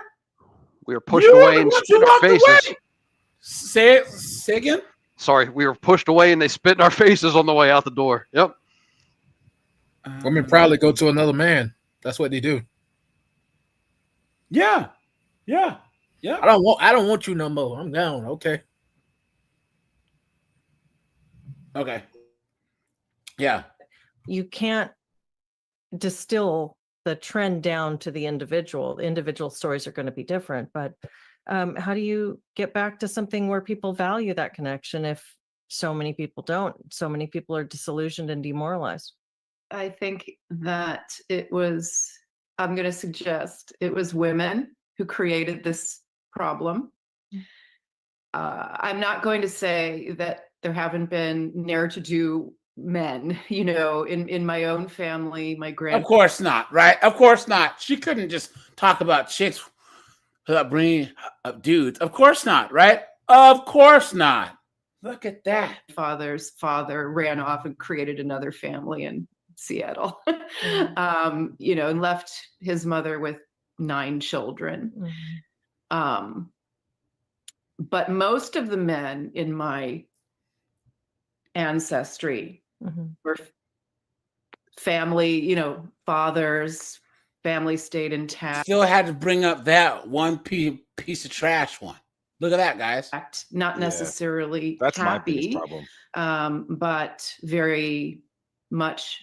We were pushed away and spit in our faces. Away. Say again? Sorry, we were pushed away and they spit in our faces on the way out the door. Yep. Women probably go to another man. That's what they do. Yeah. I don't want you no more. I'm gone. Okay. Yeah. You can't distill the trend down to the individual. Individual stories are going to be different, but how do you get back to something where people value that connection if so many people don't? So many people are disillusioned and demoralized. I think that I'm going to suggest it was women who created this problem. I'm not going to say that there haven't been ne'er-to-do men, in my own family, my Of course not, right? Of course not. She couldn't just talk about chicks without bringing up dudes. Of course not, right? Of course not. Look at that. Father's father ran off and created another family in Seattle, and left his mother with 9 children. But most of the men in my ancestry were family, fathers, family stayed intact. Still had to bring up that one piece of trash one. Look at that, guys. Not necessarily That's happy, my biggest problem. but very much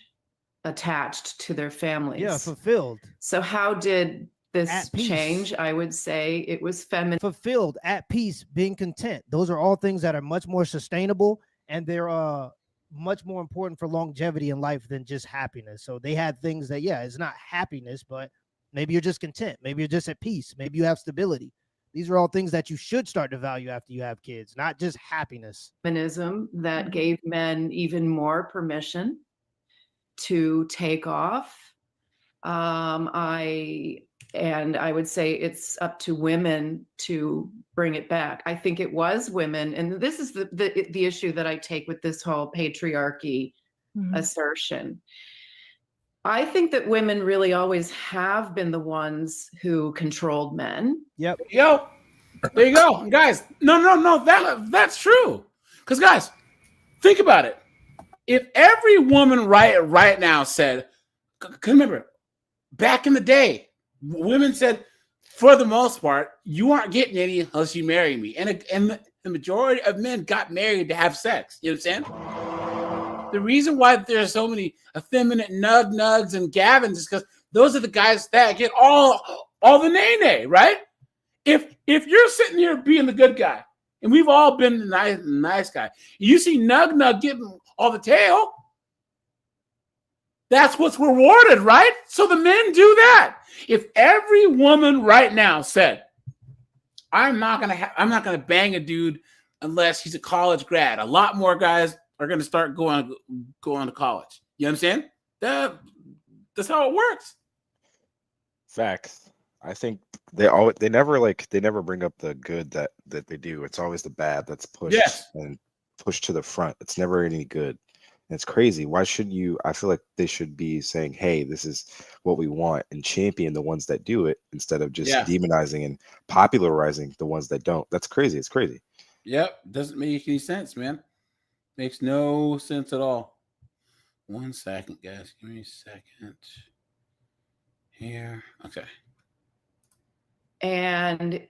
attached to their families. Yeah, fulfilled. So how did this change? I would say it was feminine. Fulfilled, at peace, being content. Those are all things that are much more sustainable, and they're much more important for longevity in life than just happiness. So they had things that, it's not happiness, but maybe you're just content. Maybe you're just at peace. Maybe you have stability. These are all things that you should start to value after you have kids, not just happiness. Feminism that gave men even more permission to take off. I would say it's up to women to bring it back. I think it was women, and this is the issue that I take with this whole patriarchy assertion. I think that women really always have been the ones who controlled men. Yep. There you go. Guys, no, that's true. Because guys, think about it. If every woman right now said, remember, back in the day, women said, for the most part, you aren't getting any unless you marry me. And the majority of men got married to have sex. You know what I'm saying? The reason why there's so many effeminate nugs and Gavins is because those are the guys that get all the nay, right? If you're sitting here being the good guy, and we've all been the nice guy, you see nug getting all the tail, that's what's rewarded, right? So the men do that. If every woman right now said, I'm not gonna bang a dude unless he's a college grad, a lot more guys are gonna start going to college. You know what I'm saying? That's how it works. Facts. I think they never bring up the good that they do. It's always the bad that's pushed and pushed to the front. It's never any good. And it's crazy. Why shouldn't you? I feel like they should be saying, hey, this is what we want, and champion the ones that do it instead of just demonizing and popularizing the ones that don't. That's crazy. It's crazy. Yep. Doesn't make any sense, man. Makes no sense at all. 1 second, guys. Give me a second. Here. Okay. And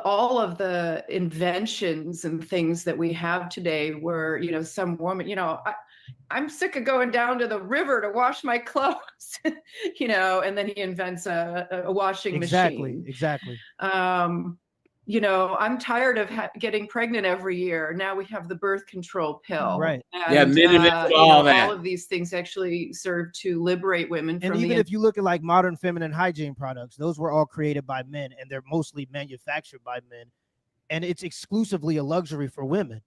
all of the inventions and things that we have today were, some woman, I'm sick of going down to the river to wash my clothes, and then he invents a washing machine. Exactly. I'm tired of getting pregnant every year. Now we have the birth control pill. Right. And, all that. all of these things actually serve to liberate women and from even if you look at like modern feminine hygiene products, those were all created by men, and they're mostly manufactured by men, and it's exclusively a luxury for women.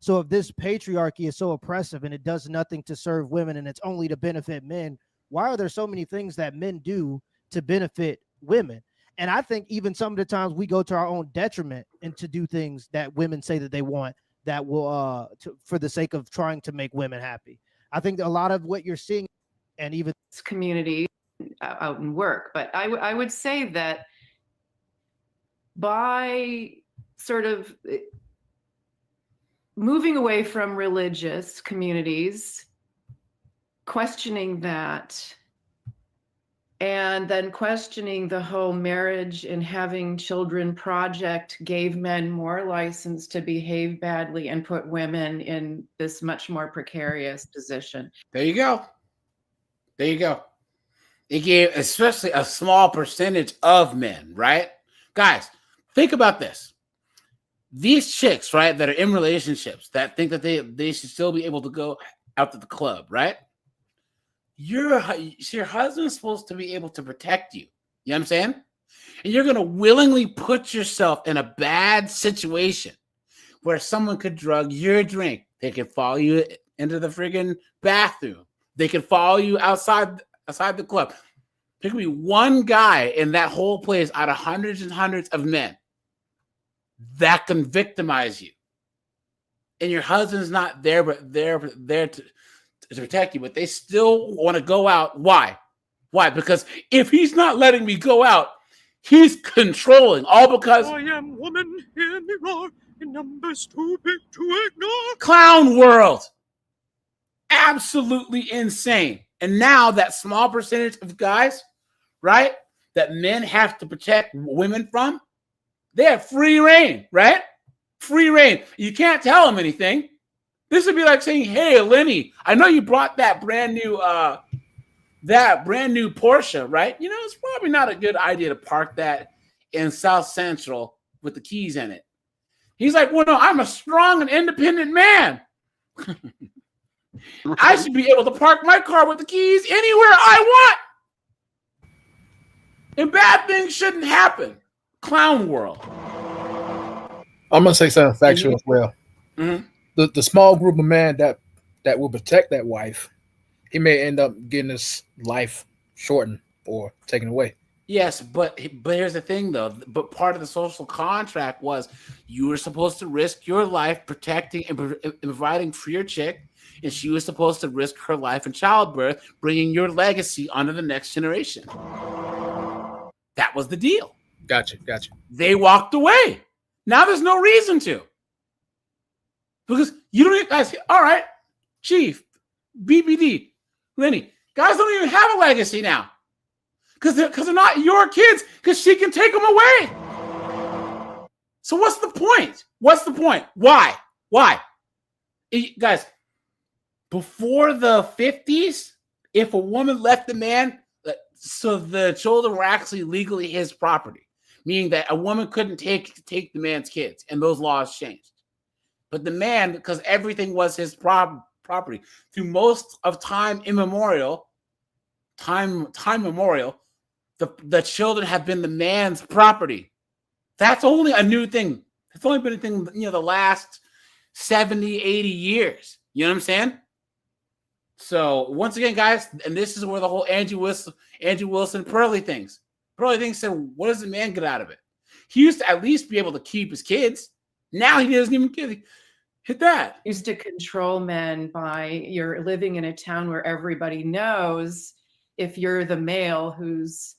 So if this patriarchy is so oppressive and it does nothing to serve women and it's only to benefit men, why are there so many things that men do to benefit women? And I think even some of the times we go to our own detriment and to do things that women say that they want that will for the sake of trying to make women happy. I think a lot of what you're seeing, and even community out in work, but I would say that by sort of moving away from religious communities, questioning that, and then questioning the whole marriage and having children project gave men more license to behave badly and put women in this much more precarious position. There you go. There you go. It gave especially a small percentage of men, right? Guys, think about this. These chicks, right, that are in relationships that think that they should still be able to go out to the club, right? Your husband's supposed to be able to protect you. You know what I'm saying? And you're going to willingly put yourself in a bad situation where someone could drug your drink. They could follow you into the friggin' bathroom. They could follow you outside the club. There could be one guy in that whole place out of hundreds and hundreds of men that can victimize you. And your husband's not there, but there to protect you, but they still want to go out. Why? Because if he's not letting me go out, he's controlling, all because I am woman, hear me roar, in numbers too big to ignore. Clown world. Absolutely insane. And now that small percentage of guys, right, that men have to protect women from, they have free reign, right? Free reign. You can't tell them anything. This would be like saying, "Hey, Lenny, I know you brought that brand new Porsche, right? You know, it's probably not a good idea to park that in South Central with the keys in it." He's like, "Well, no, I'm a strong and independent man. I should be able to park my car with the keys anywhere I want. And bad things shouldn't happen." Clown world. I'm gonna say something factual as well. Mm-hmm. The small group of men that will protect that wife, he may end up getting his life shortened or taken away. Yes, but here's the thing, though. But part of the social contract was you were supposed to risk your life protecting and providing for your chick, and she was supposed to risk her life in childbirth, bringing your legacy onto the next generation. That was the deal. Gotcha. They walked away. Now there's no reason to. Because you don't even, guys, all right, Chief, BBD, Lenny, guys don't even have a legacy now. Because they're not your kids, because she can take them away. So what's the point? Why? Guys, before the 50s, if a woman left the man, so the children were actually legally his property, meaning that a woman couldn't take the man's kids, and those laws changed. But the man, because everything was his property, through most of time immemorial, the children have been the man's property. That's only a new thing. It's only been a thing, the last 70, 80 years. You know what I'm saying? So once again, guys, and this is where the whole Andrew Wilson, Pearly things. Pearly things said, what does the man get out of it? He used to at least be able to keep his kids. Now he doesn't even hit that. Used to control men by you're living in a town where everybody knows if you're the male who's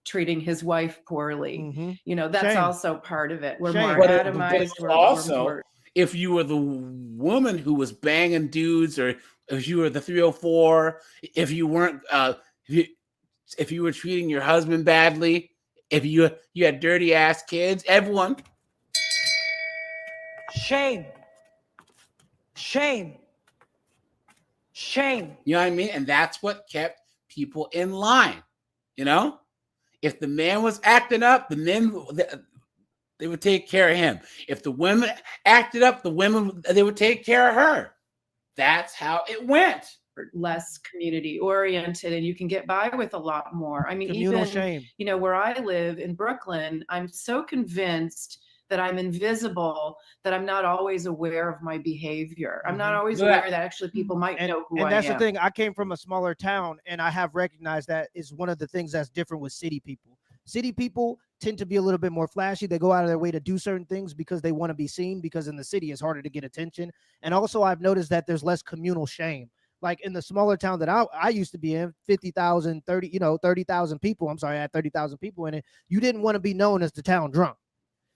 treating his wife poorly. Mm-hmm. That's Shame. Also part of it. We're Shame. more But atomized. also, if you were the woman who was banging dudes, or if you were the 304, if you weren't, if you were treating your husband badly, if you had dirty ass kids, everyone. Shame. You know what I mean? And that's what kept people in line. If the man was acting up, the men, they would take care of him. If the women acted up, they would take care of her. That's how it went. Less community oriented, and you can get by with a lot more. I mean, Communal even shame. Where I live in Brooklyn, I'm so convinced that I'm invisible, that I'm not always aware of my behavior. I'm not always aware that actually people might know who I am. And that's the thing. I came from a smaller town, and I have recognized that is one of the things that's different with city people. City people tend to be a little bit more flashy. They go out of their way to do certain things because they want to be seen, because in the city it's harder to get attention. And also I've noticed that there's less communal shame. Like in the smaller town that I used to be in, 50,000, 30,000 people. I'm sorry, I had 30,000 people in it. You didn't want to be known as the town drunk.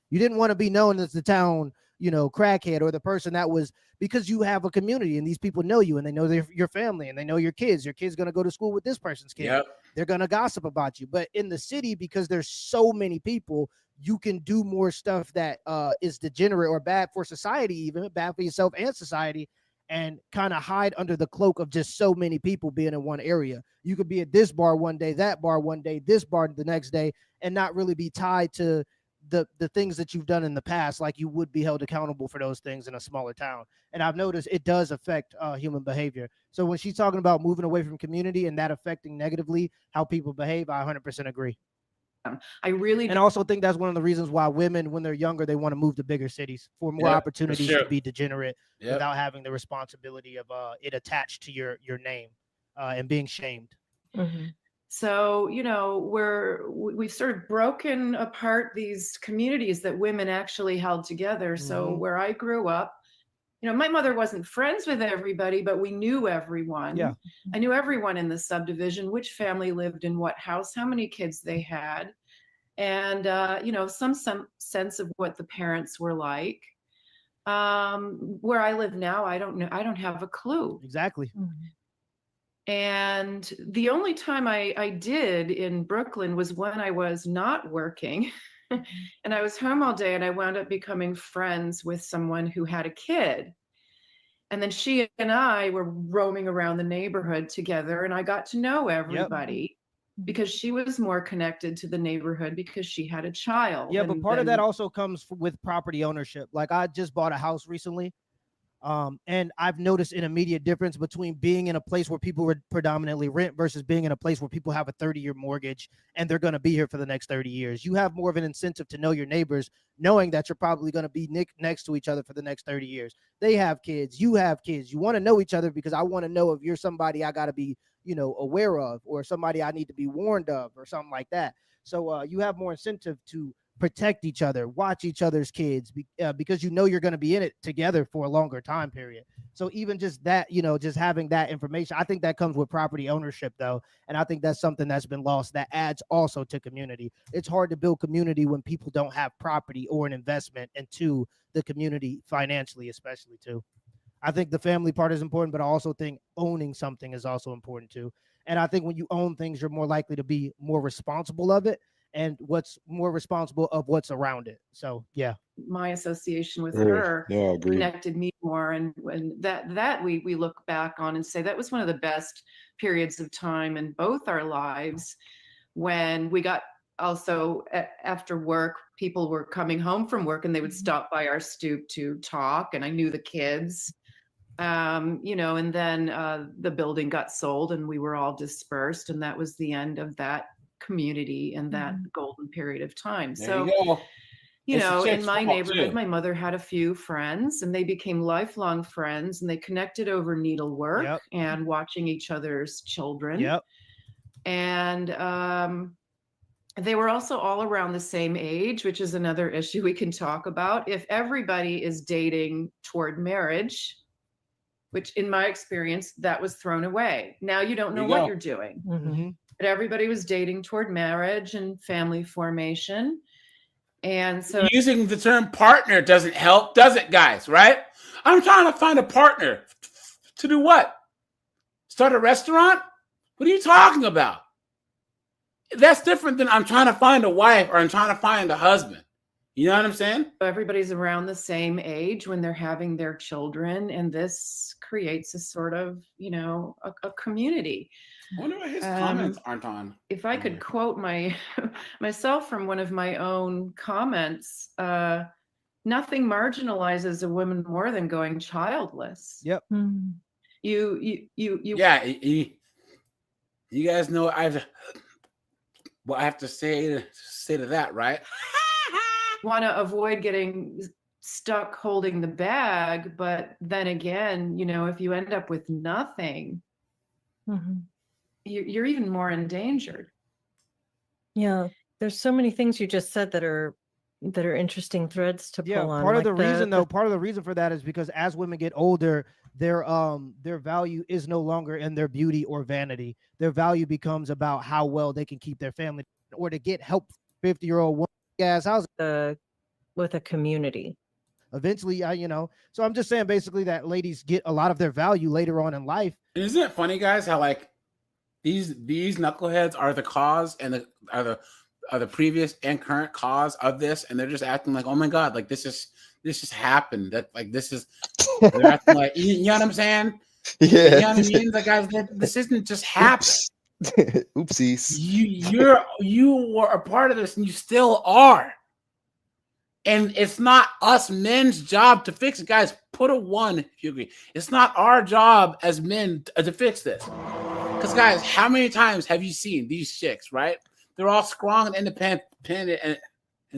You didn't want to be known as the town, crackhead, or the person that was, because you have a community and these people know you and they know your family and they know your kids. Your kid's going to go to school with this person's kid. Yep. They're going to gossip about you. But in the city, because there's so many people, you can do more stuff that is degenerate or bad for society, even bad for yourself and society, and kind of hide under the cloak of just so many people being in one area. You could be at this bar one day, that bar one day, this bar the next day, and not really be tied to the things that you've done in the past, like you would be held accountable for those things in a smaller town. And I've noticed it does affect human behavior. So when she's talking about moving away from community and that affecting negatively how people behave, I 100% agree. I really and also think that's one of the reasons why women, when they're younger, they want to move to bigger cities for more opportunities to be degenerate without having the responsibility of it attached to your name and being shamed. Mm-hmm. So, we've sort of broken apart these communities that women actually held together. So where I grew up, my mother wasn't friends with everybody, but we knew everyone. Yeah. I knew everyone in the subdivision, which family lived in what house, how many kids they had, and, some sense of what the parents were like. Where I live now, I don't know. I don't have a clue. Exactly. And the only time I did in Brooklyn was when I was not working and I was home all day, and I wound up becoming friends with someone who had a kid. And then she and I were roaming around the neighborhood together, and I got to know everybody because she was more connected to the neighborhood because she had a child. Yeah, but part of that also comes with property ownership. Like I just bought a house recently. And I've noticed an immediate difference between being in a place where people would predominantly rent versus being in a place where people have a 30-year mortgage and they're going to be here for the next 30 years. You have more of an incentive to know your neighbors, knowing that you're probably going to be next to each other for the next 30 years. They have kids. You have kids. You want to know each other because I want to know if you're somebody I got to be, aware of, or somebody I need to be warned of, or something like that. So you have more incentive to protect each other, watch each other's kids, because you're going to be in it together for a longer time period. So even just that, just having that information, I think that comes with property ownership though. And I think that's something that's been lost that adds also to community. It's hard to build community when people don't have property or an investment into the community financially, especially too. I think the family part is important, but I also think owning something is also important too. And I think when you own things, you're more likely to be more responsible of it, and what's more responsible of what's around it. So yeah, my association with her connected me more, and that we look back on and say that was one of the best periods of time in both our lives, when we got also after work, people were coming home from work and they would stop by our stoop to talk, and I knew the kids, and then the building got sold and we were all dispersed, and that was the end of that community and that golden period of time. There So you go. In my neighborhood, my mother had a few friends, and they became lifelong friends, and they connected over needlework and watching each other's children. And they were also all around the same age, which is another issue we can talk about. If everybody is dating toward marriage, which in my experience, that was thrown away. Now you don't know what you're doing. But everybody was dating toward marriage and family formation. And so using the term partner doesn't help, does it, guys? Right? I'm trying to find a partner to do what? Start a restaurant? What are you talking about? That's different than I'm trying to find a wife or I'm trying to find a husband. You know what I'm saying? Everybody's around the same age when they're having their children, and this creates a sort of, a community. I wonder what his comments aren't on. If I could quote myself from one of my own comments, nothing marginalizes a woman more than going childless. Yep. You guys know what I have to say to that, right? want to avoid getting stuck holding the bag. But then again, if you end up with nothing, you're even more endangered. Yeah, there's so many things you just said that are interesting threads to pull on. Part of like part of the reason for that is because as women get older, their value is no longer in their beauty or vanity. Their value becomes about how well they can keep their family or to get help. 50-year-old woman gas house with a community. Eventually, so I'm just saying basically that ladies get a lot of their value later on in life. Isn't it funny, guys, how like these knuckleheads are the cause and are the previous and current cause of this, and they're just acting like, oh my god, like this just happened. That like this is they're acting like, you know what I'm saying? Yeah. You know what I mean? Like, guys, this isn't just happened. Oopsies. You were a part of this, and you still are. And it's not us men's job to fix it, guys. Put a 1 if you agree. It's not our job as men to fix this. Because, guys, how many times have you seen these chicks, right? They're all strong and independent, and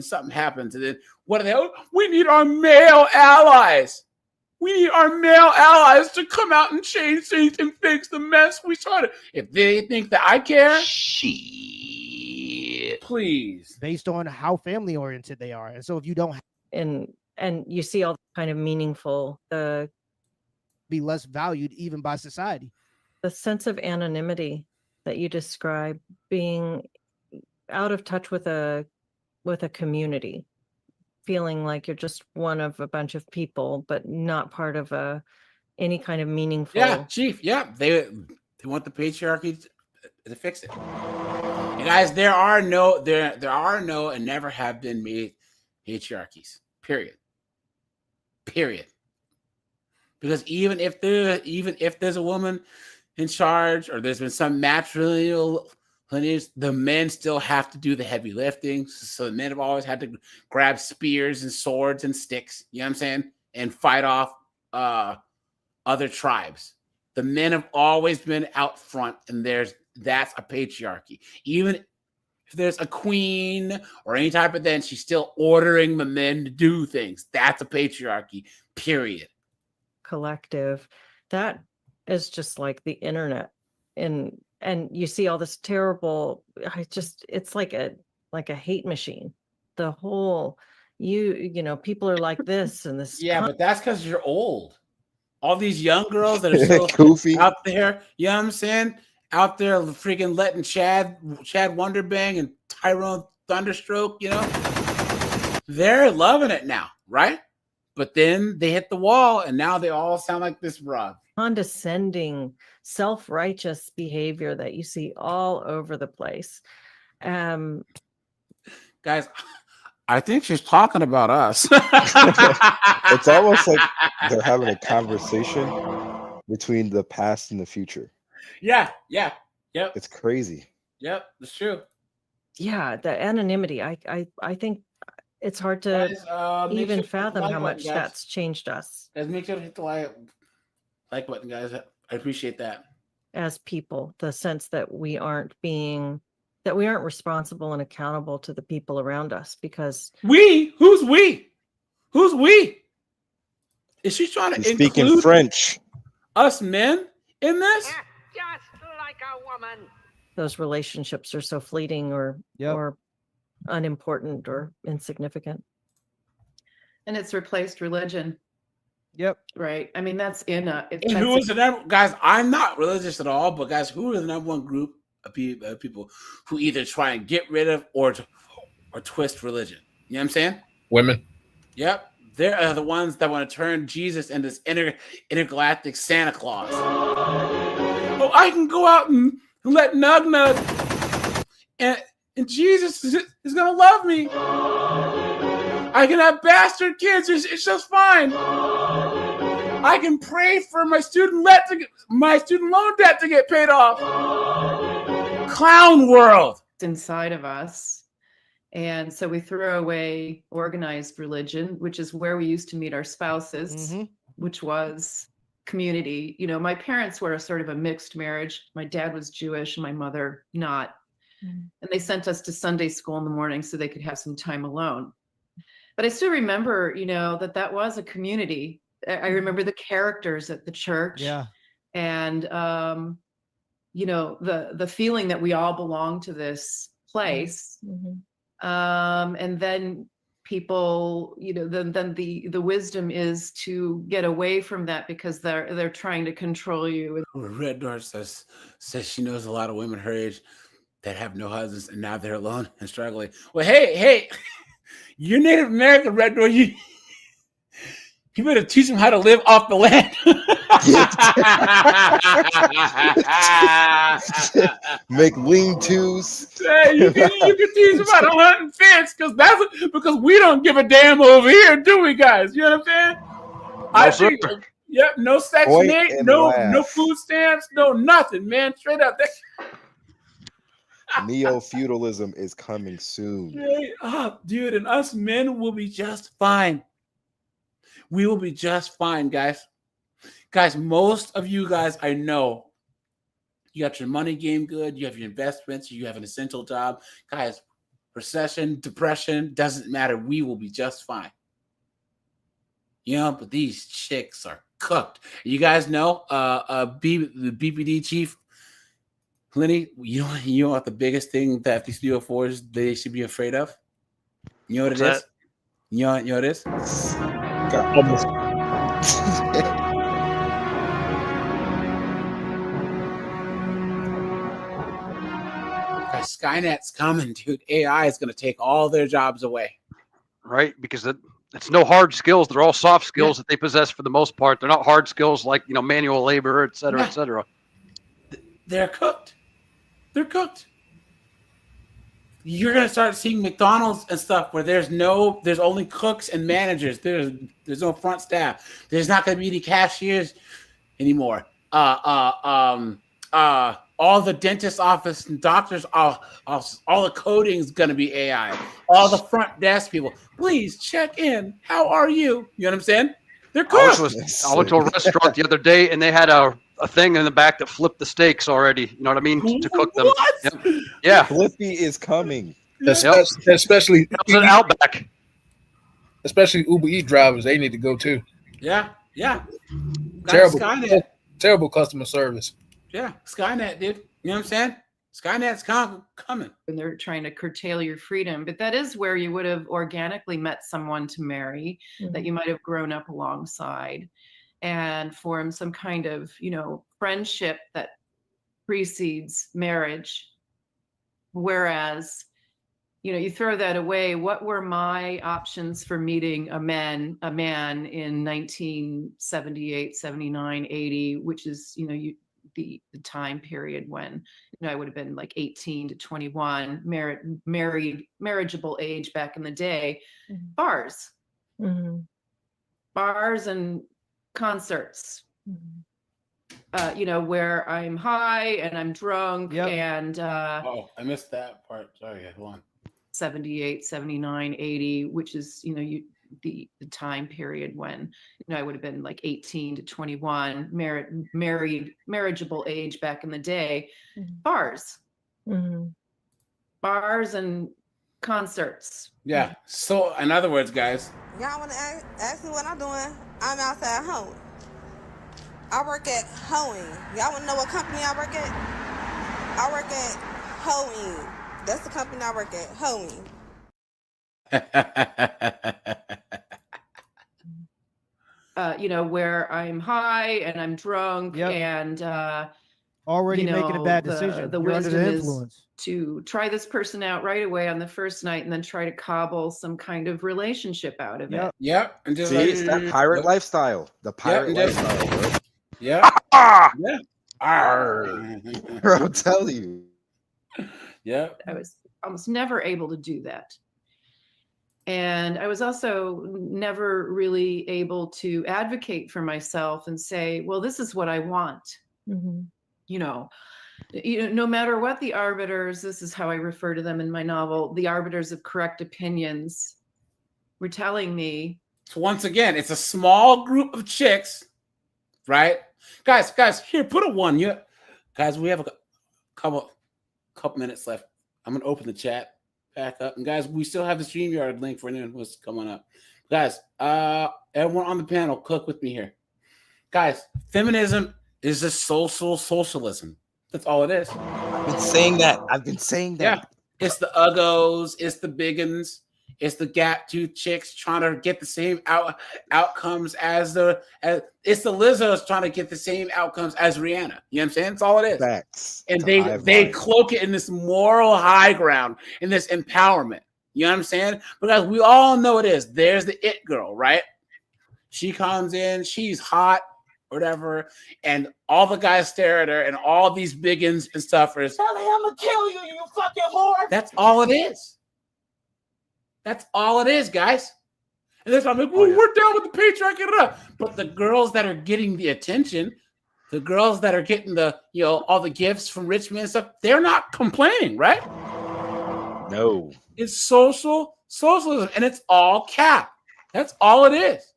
something happens. And then what are they? Oh, we need our male allies. We need our male allies to come out and change things and fix the mess we started. If they think that I care, shit, please. Based on how family oriented they are, and so if you don't, and you see all kind of meaningful, be less valued even by society. The sense of anonymity that you describe, being out of touch with a community, feeling like you're just one of a bunch of people, but not part of any kind of meaningful. Yeah, Chief. Yeah, they want the patriarchy to fix it. And guys, there are no and never have been made patriarchies. Period. Because even if there's a woman in charge, or there's been some matrilineal lineage, the men still have to do the heavy lifting. So the men have always had to grab spears and swords and sticks, you know what I'm saying, and fight off other tribes. The men have always been out front, and that's a patriarchy. Even if there's a queen or any type of then, she's still ordering the men to do things. That's a patriarchy, period. Collective. That is just like the internet. And you see all this terrible, it's like a hate machine. The whole, people are like this and this. Yeah, but that's because you're old. All these young girls that are still goofy out there, you know what I'm saying? Out there freaking letting Chad Wonderbang and Tyrone Thunderstroke, they're loving it now, right? But then they hit the wall, and now they all sound like this broad. Condescending, self-righteous behavior that you see all over the place. Guys, I think she's talking about us. It's almost like they're having a conversation between the past and the future. Yeah. Yep. It's crazy. Yep, it's true. Yeah, the anonymity. I think it's hard to even fathom how much that's changed us. Guys, make sure to hit the like button, guys. I appreciate that. As people, the sense that we aren't responsible and accountable to the people around us, because who's we? Is she trying to speaking French? Us men in this? Just like a woman. Those relationships are so fleeting or unimportant or insignificant. And it's replaced religion. Yep. Right. I mean, that's who is the number, guys? I'm not religious at all, but guys, who are the number one group of people who either try and get rid of or twist religion? You know what I'm saying? Women. Yep. They're the ones that want to turn Jesus into this intergalactic Santa Claus. Oh, I can go out and let Nug and Jesus is going to love me. I can have bastard kids. It's just fine. I can pray for my student loan debt to get paid off. Clown world. Inside of us. And so we throw away organized religion, which is where we used to meet our spouses, which was community. My parents were a sort of a mixed marriage. My dad was Jewish, my mother not. And they sent us to Sunday school in the morning so they could have some time alone. But I still remember, that was a community. I remember the characters at the church. Yeah. And, the feeling that we all belong to this place. And then people, then the wisdom is to get away from that because they're trying to control you. Red Door says she knows a lot of women her age that have no husbands and now they're alone and struggling. Well, hey, you're Native American, Red Door. You better teach them how to live off the land. Make lean-tos. Hey, you can teach them how to hunt and fish because we don't give a damn over here, do we, guys? You know what I'm saying? Yep, no Section 8, no food stamps, no nothing, man. Straight up. Neo-feudalism is coming soon. Dude, and us men will be just fine. We will be just fine, guys. Guys, most of you guys I know, you got your money game good, you have your investments, you have an essential job. Guys, recession, depression, doesn't matter. We will be just fine. But these chicks are cooked. You guys know the BPD chief, Lenny, you know what the biggest thing that these 304s they should be afraid of? You know what it is? You know what it is? Skynet's coming, dude. AI is going to take all their jobs away. Right, because it's no hard skills. They're all soft skills that they possess for the most part. They're not hard skills like manual labor, et cetera, et cetera. They're cooked. They're cooked. You're gonna start seeing McDonald's and stuff where there's only cooks and managers. There's no front staff. There's not gonna be any cashiers anymore. All the dentist office and doctors, all the coding is gonna be AI. All the front desk people, please check in. How are you? You know what I'm saying? They're cooked. I went to a restaurant the other day and they had a thing in the back that flipped the steaks already. You know what I mean? To cook them. What? Yep. Yeah. Flippy is coming. Especially an Outback. Especially Uber Eats drivers, they need to go too. Yeah. Terrible, terrible customer service. Yeah, Skynet, dude. You know what I'm saying? Skynet's coming. And they're trying to curtail your freedom. But that is where you would have organically met someone to marry that you might have grown up alongside and formed some kind of, friendship that precedes marriage. Whereas, you throw that away. What were my options for meeting a man in 1978, 79, 80, which is, the time period when I would have been like 18 to 21, marriageable age back in the day. Bars and concerts, where I'm high and I'm drunk and I missed that part. Sorry, hold on. 78, 79, 80, which is the time period when I would have been like 18 to 21, marriageable age back in the day. Bars and concerts. Yeah. So in other words, guys, y'all want to ask me what I'm doing? I'm outside hoeing. I work at hoeing. Y'all want to know what company I work at? I work at hoeing. That's the company I work at, hoeing. Where I'm high and I'm drunk and already making a bad decision. The You're wisdom under the is influence. to try this person out right away on the first night and then try to cobble some kind of relationship out of it. Yep. And just it's that pirate lifestyle. The pirate lifestyle, bro. Yeah. Yeah. I'll tell you. Yeah. I was almost never able to do that. And I was also never really able to advocate for myself and say, well, this is what I want. No matter what the arbiters, this is how I refer to them in my novel, the arbiters of correct opinions were telling me. So once again, it's a small group of chicks, right? Guys, here, put a 1. Guys, we have a couple minutes left. I'm going to open the chat. back up. And guys, we still have the StreamYard link for anyone who's coming up. Guys, everyone on the panel, cook with me here. Guys, feminism is just socialism. That's all it is. I've been saying that. Yeah. It's the uggos, it's the biggins, it's the gap tooth chicks trying to get the same outcomes as it's the Lizzos trying to get the same outcomes as Rihanna. You know what I'm saying? That's all it is. Facts. And they cloak it in this moral high ground, in this empowerment. You know what I'm saying? Because we all know it is. There's the it girl, right? She comes in, she's hot, whatever, and all the guys stare at her, and all these biggins and stuffers. Sally, I'm gonna kill you, you fucking whore. That's all it is. That's all it is, guys. And that's why I'm like, well, we're down with the patriarchy. But the girls that are getting the attention, the girls that are getting the, all the gifts from rich men and stuff, they're not complaining, right? No. It's socialism, and it's all cap. That's all it is.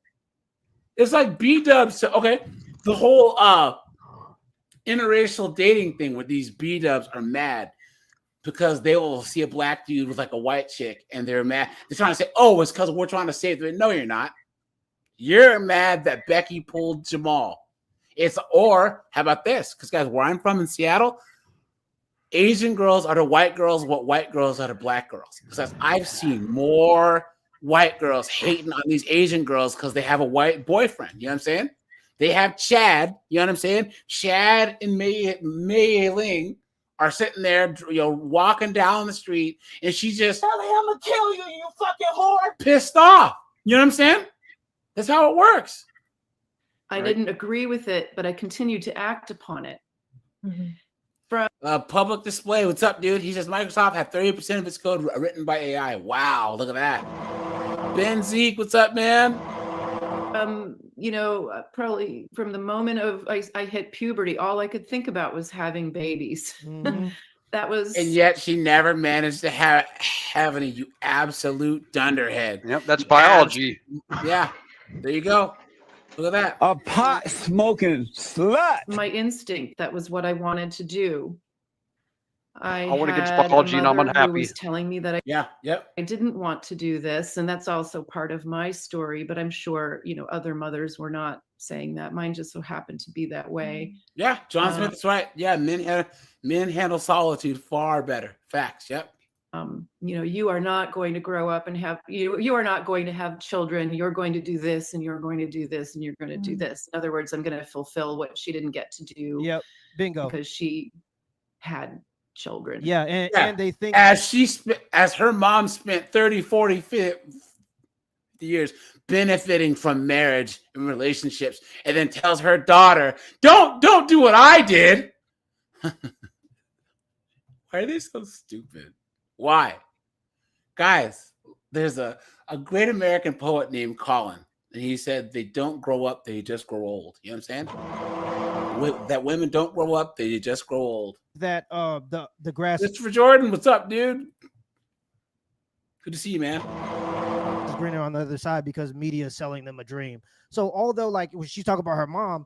It's like B-dubs. Okay, the whole interracial dating thing where these B-dubs are mad because they will see a black dude with like a white chick and they're mad. They're trying to say, oh, it's because we're trying to save them. No, you're not. You're mad that Becky pulled Jamal. Or how about this? Because guys, where I'm from in Seattle, Asian girls are the white girls, what white girls are the black girls. Because I've seen more white girls hating on these Asian girls because they have a white boyfriend. You know what I'm saying? They have Chad. You know what I'm saying? Chad and Mei Ling are sitting there, walking down the street, and she just, Sally, I'm gonna kill you, you fucking whore. Pissed off. You know what I'm saying? That's how it works. I didn't agree with it, but I continued to act upon it. Mm-hmm. Public display. What's up, dude? He says Microsoft had 30% of its code written by AI. Wow, look at that. Ben Zeke, what's up, man? Probably from the moment of I hit puberty, all I could think about was having babies. Mm-hmm. That was, and yet she never managed to have any. You absolute dunderhead. Yep, that's biology. Yeah, there you go. Look at that. A pot smoking slut. My instinct. That was what I wanted to do. I went against had biology a and I'm mother unhappy. who was telling me that I didn't want to do this, and that's also part of my story. But I'm sure other mothers were not saying that. Mine just so happened to be that way. Yeah, John Smith is right. Yeah, men handle solitude far better. Facts. Yep. You are not going to grow up and have you are not going to have children. You're going to do this, and you're going to do this, and you're going to do this. In other words, I'm going to fulfill what she didn't get to do. Yep. Bingo. Because she had children. Yeah, and they think as her mom spent 30, 40, 50 years benefiting from marriage and relationships, and then tells her daughter, don't do what I did. Why are they so stupid? Why? Guys, there's a great American poet named Colin, and he said they don't grow up, they just grow old. You know what I'm saying? That women don't grow up, they just grow old. That the grass. Christopher Jordan, what's up, dude? Good to see you, man. Is greener on the other side because media is selling them a dream. So although when she's talking about her mom,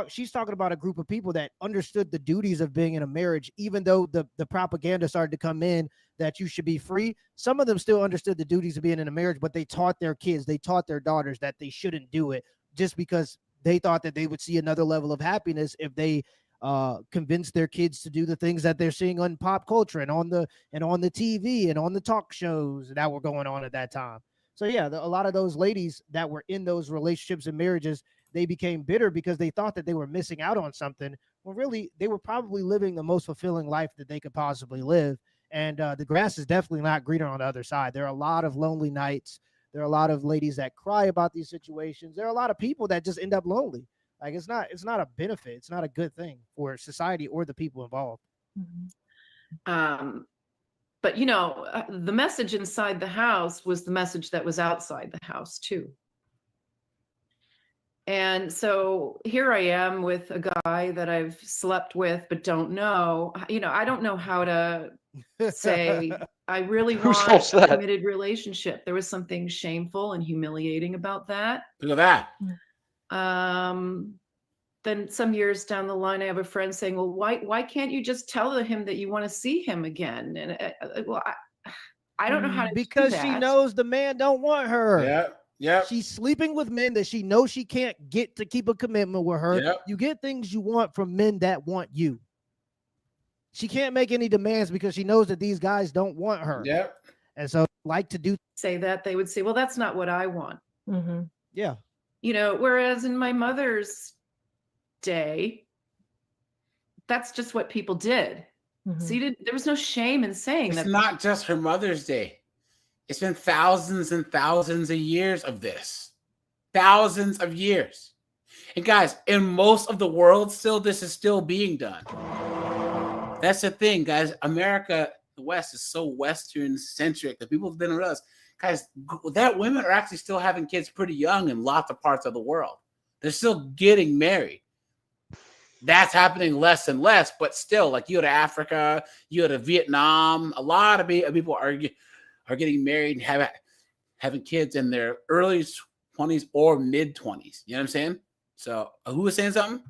she's talking about a group of people that understood the duties of being in a marriage, even though the propaganda started to come in that you should be free. Some of them still understood the duties of being in a marriage, but they taught their kids, they taught their daughters that they shouldn't do it just because they thought that they would see another level of happiness if they convince their kids to do the things that they're seeing on pop culture and on the TV and on the talk shows that were going on at that time. So yeah, a lot of those ladies that were in those relationships and marriages, they became bitter because they thought that they were missing out on something. Well, really, they were probably living the most fulfilling life that they could possibly live. And the grass is definitely not greener on the other side. There are a lot of lonely nights. There are a lot of ladies that cry about these situations. There are a lot of people that just end up lonely. Like it's not a benefit. It's not a good thing for society or the people involved. Mm-hmm. But the message inside the house was the message that was outside the house too. And so here I am with a guy that I've slept with but don't know. I don't know how to say I really want a committed relationship. There was something shameful and humiliating about that. Look at that. Then some years down the line, I have a friend saying, well, why can't you just tell him that you want to see him again? And I don't know how to because do that. she knows the man don't want her. Yeah. She's sleeping with men that she knows she can't get to keep a commitment with her. Yep. You get things you want from men that want you. She can't make any demands because she knows that these guys don't want her. Yep. And so like to do say that, they would say, well, that's not what I want. Mm-hmm. Yeah. You know, whereas in my mother's day, that's just what people did. Mm-hmm. See, there was no shame in saying that. It's not just her Mother's Day. It's been thousands and thousands of years of this. Thousands of years. And guys, in most of the world still, this is still being done. That's the thing, guys. America, the West, is so Western-centric that people didn't realize, guys, that women are actually still having kids pretty young in lots of parts of the world. They're still getting married. That's happening less and less, but still, like you go to Africa, you go to Vietnam, a lot of people are getting married and having kids in their early 20s or mid 20s. You know what I'm saying? So who was saying something?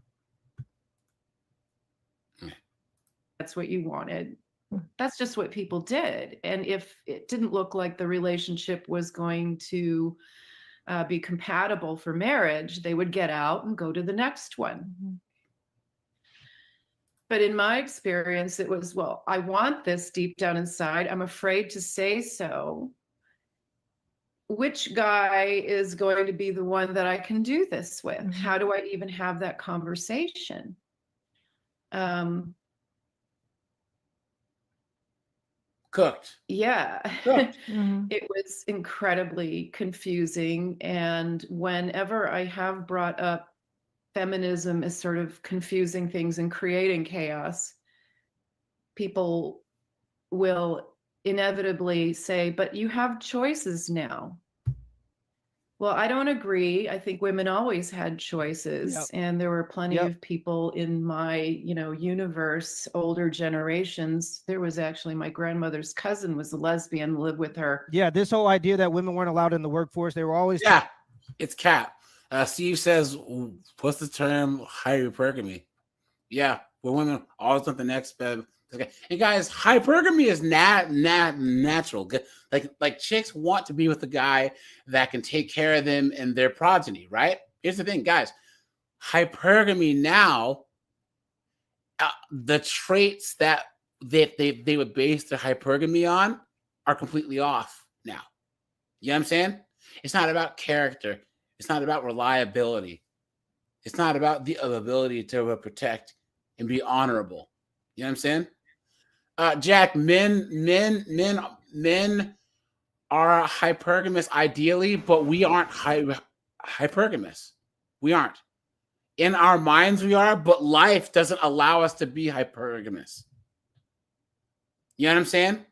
That's what you wanted. That's just what people did. And if it didn't look like the relationship was going to be compatible for marriage, they would get out and go to the next one. Mm-hmm. But in my experience, it was, well, I want this deep down inside. I'm afraid to say so. Which guy is going to be the one that I can do this with? Mm-hmm. How do I even have that conversation? Cooked. Yeah. Cooked. Mm-hmm. It was incredibly confusing. And whenever I have brought up feminism as sort of confusing things and creating chaos, people will inevitably say, but you have choices now. Well, I don't agree. I think women always had choices. Yep. And there were plenty of people in my, universe, older generations. There was actually my grandmother's cousin was a lesbian, lived with her. Yeah, this whole idea that women weren't allowed in the workforce, they were always... Yeah, it's cap. Steve says, what's the term hypergamy? Yeah, well, women always want the next bed. And guys, hypergamy is natural. Like chicks want to be with a guy that can take care of them and their progeny, right? Here's the thing, guys. Hypergamy now, the traits that they would base their hypergamy on are completely off now. You know what I'm saying? It's not about character. It's not about reliability. It's not about the ability to protect and be honorable. You know what I'm saying? Jack, men are hypergamous ideally, but we aren't hypergamous. We aren't. In our minds we are, but life doesn't allow us to be hypergamous. You know what I'm saying?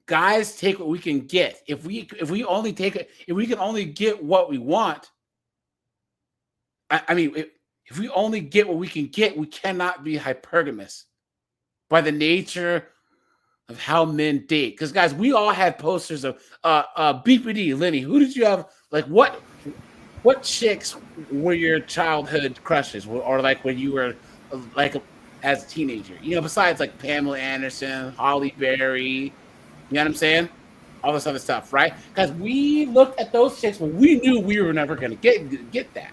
Guys take what we can get. If we can only get what we want, if we only get what we can get, we cannot be hypergamous by the nature of how men date. Because guys, we all had posters of BPD. Lenny, who did you have? Like what chicks were your childhood crushes, or like when you were like as a teenager? Besides like Pamela Anderson, Holly Berry. You know what I'm saying? All this other stuff, right? Because we looked at those chicks, but we knew we were never going to get that.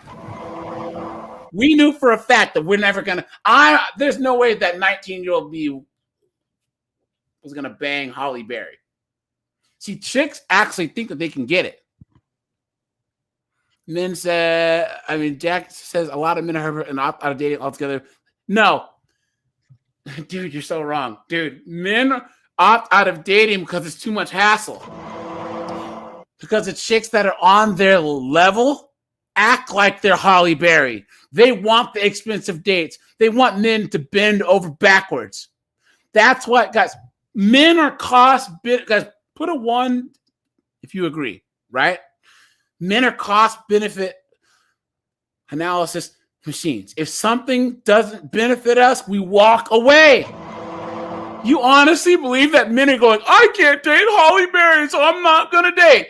We knew for a fact that we're never going to. There's no way that 19-year-old me was going to bang Holly Berry. See, chicks actually think that they can get it. Men say, Jack says a lot of men are out of dating altogether. No. Dude, you're so wrong. Dude, men opt out of dating because it's too much hassle. Because the chicks that are on their level act like they're Holly Berry. They want the expensive dates. They want men to bend over backwards. That's what, guys, men are guys, put a 1 if you agree, right? Men are cost-benefit analysis machines. If something doesn't benefit us, we walk away. You honestly believe that men are going, I can't date Holly Berry, so I'm not going to date.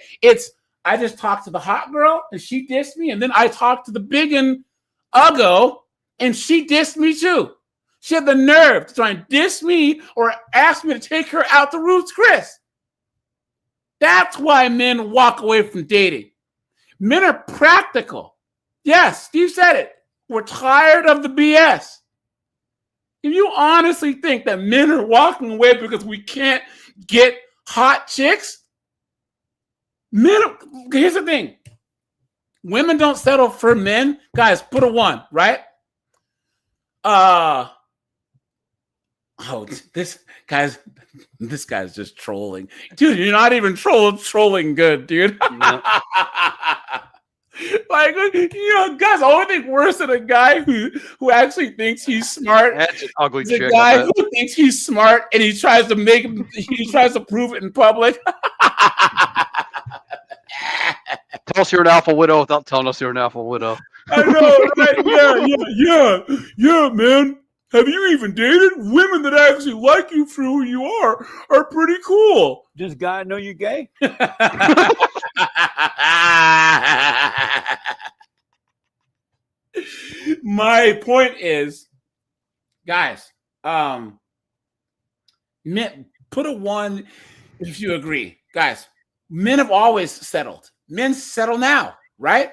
I just talked to the hot girl, and she dissed me, and then I talked to the biggin Uggo, and she dissed me too. She had the nerve to try and diss me or ask me to take her out to Ruth's Chris. That's why men walk away from dating. Men are practical. Yes, Steve said it. We're tired of the BS. If you honestly think that men are walking away because we can't get hot chicks, here's the thing. Women don't settle for men. Guys, put a 1, right? This guy's just trolling. Dude, you're not even trolling good, dude. No. Like, guys, I only think worse than a guy who actually thinks he's smart. That's an ugly chick. A guy who thinks he's smart and he tries to prove it in public. Tell us you're an alpha widow without telling us you're an alpha widow. I know, right? Yeah, man. Have you even dated? Women that actually like you for who you are pretty cool. Does God know you're gay? My point is, guys, men, put a 1 if you agree. Guys, men have always settled. Men settle now, right?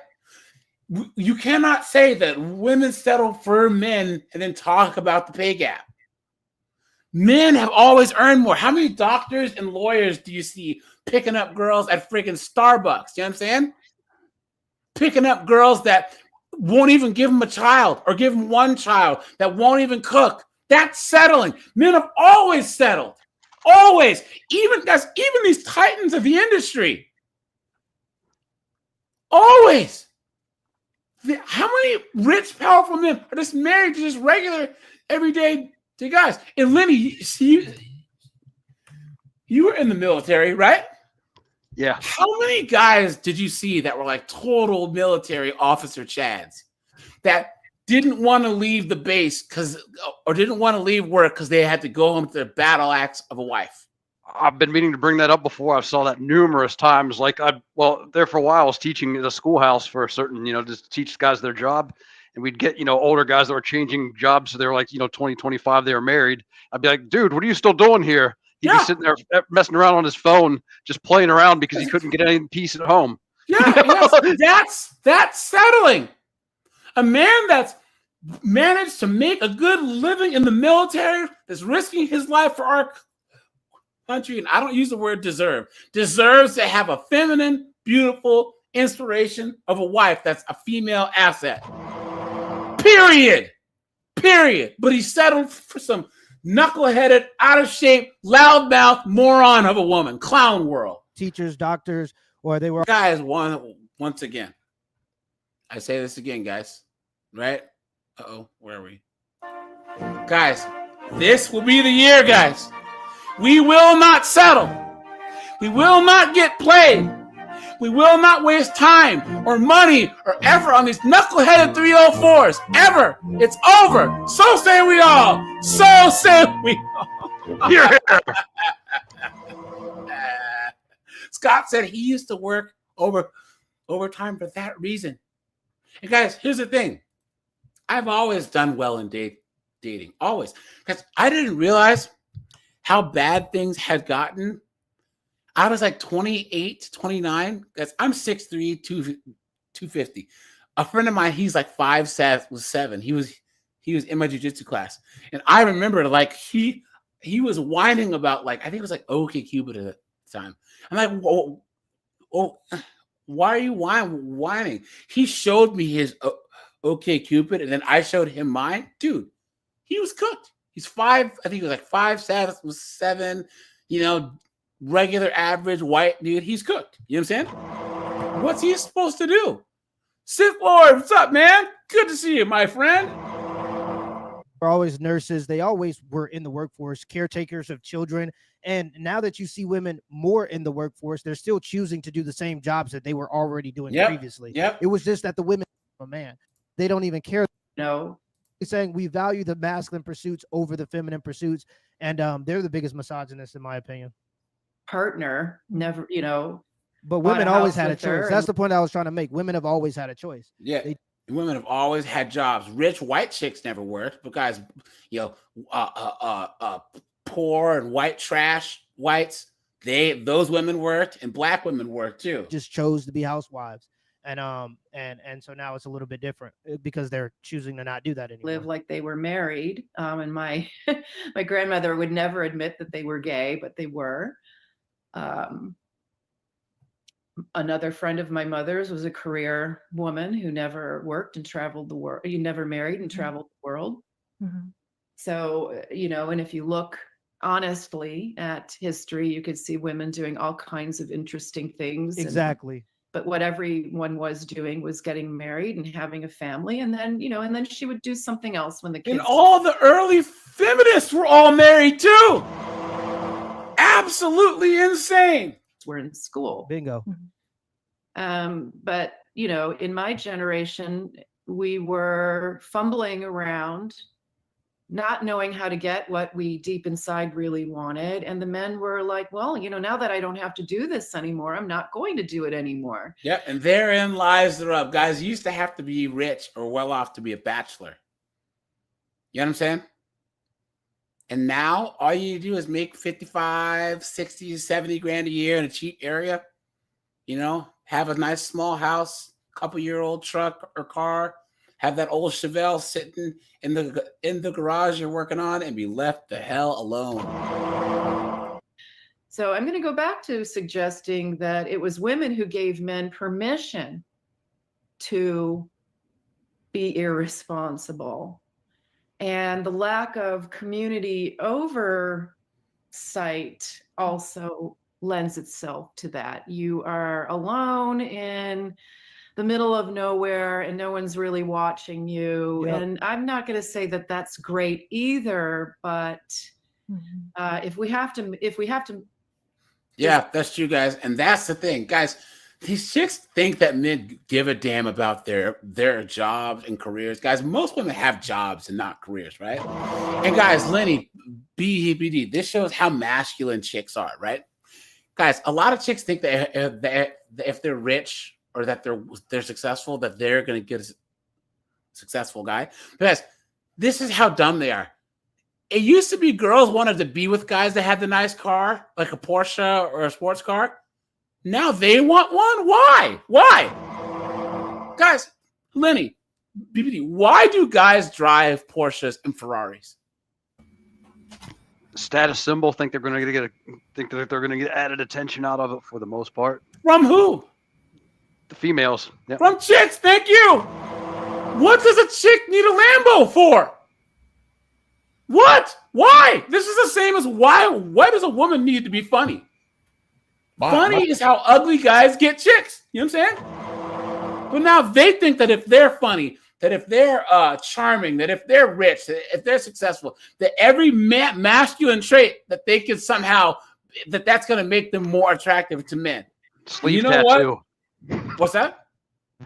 You cannot say that women settle for men and then talk about the pay gap. Men have always earned more. How many doctors and lawyers do you see picking up girls at freaking Starbucks? You know what I'm saying? Picking up girls that won't even give them a child or give them one child, that won't even cook. That's settling. Men have always settled. Always. Even these titans of the industry. Always. How many rich, powerful men are just married to just regular, everyday guys? And Lenny, you were in the military, right? Yeah. How many guys did you see that were like total military officer chads that didn't want to leave the base or didn't want to leave work because they had to go home to the battle axe of a wife? I've been meaning to bring that up before. I saw that numerous times. Like there for a while, I was teaching at a schoolhouse for a certain, just to teach guys their job. And we'd get, older guys that were changing jobs. So they were like, 20, 25, they were married. I'd be like, dude, what are you still doing here? He'd be sitting there messing around on his phone, just playing around because he couldn't get any peace at home. Yeah, yes, that's settling. A man that's managed to make a good living in the military, that's risking his life for our country, and I don't use the word deserves to have a feminine, beautiful inspiration of a wife that's a female asset. Period. But he settled for some knuckleheaded, out of shape, loudmouth moron of a woman. Clown world. Teachers, doctors, or they were guys. Once again, I say this again, guys. Right? Where are we? Guys, this will be the year, guys. We will not settle. We will not get played. We will not waste time or money or effort on these knuckleheaded 304s. Ever. It's over. So say we all. So say we all. You're here. Scott said he used to work overtime for that reason. And guys, here's the thing. I've always done well in dating. Always. Because I didn't realize how bad things had gotten. I was like 28, 29. I'm 6'3", 250. A friend of mine, he's like 5'7". He was in my jiu-jitsu class. And I remember like he was whining about I think it was like OkCupid at the time. I'm like, whoa, why are you whining? He showed me his OkCupid and then I showed him mine. Dude, he was cooked. He's 5, I think he was like 5'7", regular average white dude. He's cooked. You know what I'm saying? What's he supposed to do? Sith Lord, what's up, man? Good to see you, my friend. They're always nurses. They always were in the workforce, caretakers of children. And now that you see women more in the workforce, they're still choosing to do the same jobs that they were already doing previously. Yep. It was just that the women, they don't even care. No. He's saying we value the masculine pursuits over the feminine pursuits. And they're the biggest misogynists, in my opinion. Partner, never, But women always had a choice. That's the point I was trying to make. Women have always had a choice. Yeah. Women have always had jobs. Rich white chicks never worked, but guys, poor and white trash whites, those women worked, and black women worked too. Just chose to be housewives. And so now it's a little bit different because they're choosing to not do that anymore. Live like they were married. And my my grandmother would never admit that they were gay, but they were. Another friend of my mother's was a career woman who never worked and traveled the world. You never married and traveled the world. Mm-hmm. So, and if you look honestly at history, you could see women doing all kinds of interesting things. Exactly. But what everyone was doing was getting married and having a family. And then, and then she would do something else when the kids. And all the early feminists were all married too. Absolutely insane. We're in school. Bingo. But, in my generation, we were fumbling around, not knowing how to get what we deep inside really wanted. And the men were like, well, now that I don't have to do this anymore, I'm not going to do it anymore. Yep. And therein lies the rub. Guys, you used to have to be rich or well off to be a bachelor. You know what I'm saying? And now all you do is make 55, 60, 70 grand a year in a cheap area. Have a nice small house, couple-year-old truck or car, have that old Chevelle sitting in the garage you're working on, and be left the hell alone. So I'm going to go back to suggesting that it was women who gave men permission to be irresponsible. And the lack of community oversight also lends itself to that. You are alone in the middle of nowhere and no one's really watching you. Yep. And I'm not going to say that that's great either, but if we have to, yeah, that's true, guys. And that's the thing, guys. These chicks think that men give a damn about their jobs and careers. Guys, most women have jobs and not careers, right? And guys, Lenny, BD, this shows how masculine chicks are, right? Guys, a lot of chicks think that if they're rich or that they're successful, that they're going to get a successful guy. Because this is how dumb they are. It used to be girls wanted to be with guys that had the nice car, like a Porsche or a sports car. Now they want one? Why? Guys, Lenny, BBD, why do guys drive Porsches and Ferraris? Status symbol. Think that they're going to get added attention out of it for the most part. From who? The females. Yep. From chicks. Thank you. What does a chick need a Lambo for? What? Why? This is the same as why does a woman need to be funny? Funny is how ugly guys get chicks. You know what I'm saying? But now they think that if they're funny, that if they're charming, that if they're rich, that if they're successful, that every masculine trait that they can somehow, that's going to make them more attractive to men. Sleeve tattoo. What's that?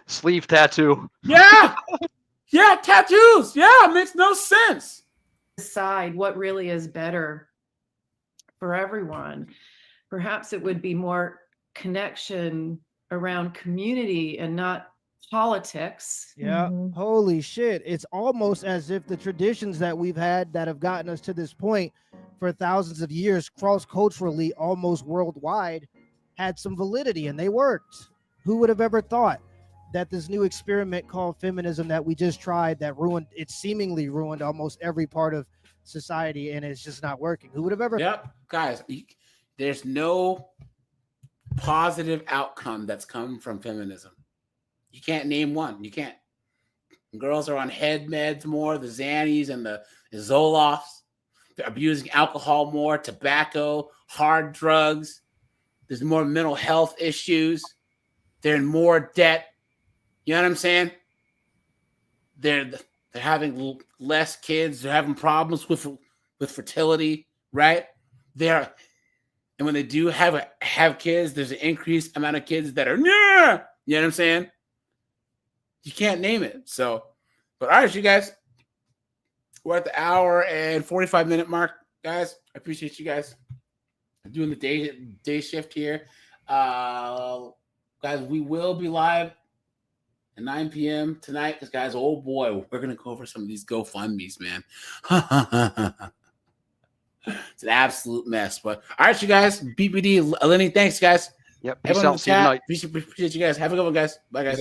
Sleeve tattoo. Yeah. Yeah, tattoos. Yeah, it makes no sense. Decide what really is better for everyone. Perhaps it would be more connection around community and not politics. Yeah. Holy shit. It's almost as if the traditions that we've had that have gotten us to this point for thousands of years, cross-culturally, almost worldwide, had some validity and they worked. Who would have ever thought that this new experiment called feminism that we just tried that seemingly ruined almost every part of society and it's just not working? Who would have ever? Yep. Guys, there's no positive outcome that's come from feminism. You can't name one. You can't. Girls are on head meds more, the Xannies and the Zoloft's. They're abusing alcohol more, tobacco, hard drugs. There's more mental health issues. They're in more debt. You know what I'm saying? They're having less kids. They're having problems with fertility, right? And when they do have kids, there's an increased amount of kids that are, you know what I'm saying? You can't name it. So, but all right, you guys, we're at the hour and 45-minute mark, guys. I appreciate you guys doing the day shift here. Guys, we will be live at 9 p.m. tonight because, guys, oh boy, we're going to go over some of these GoFundMes, man. It's an absolute mess. But all right, you guys. BPD, Lenny, thanks, guys. Yep. Peace Everyone in out. the See you chat, tonight. appreciate you guys. Have a good one, guys. Bye, guys.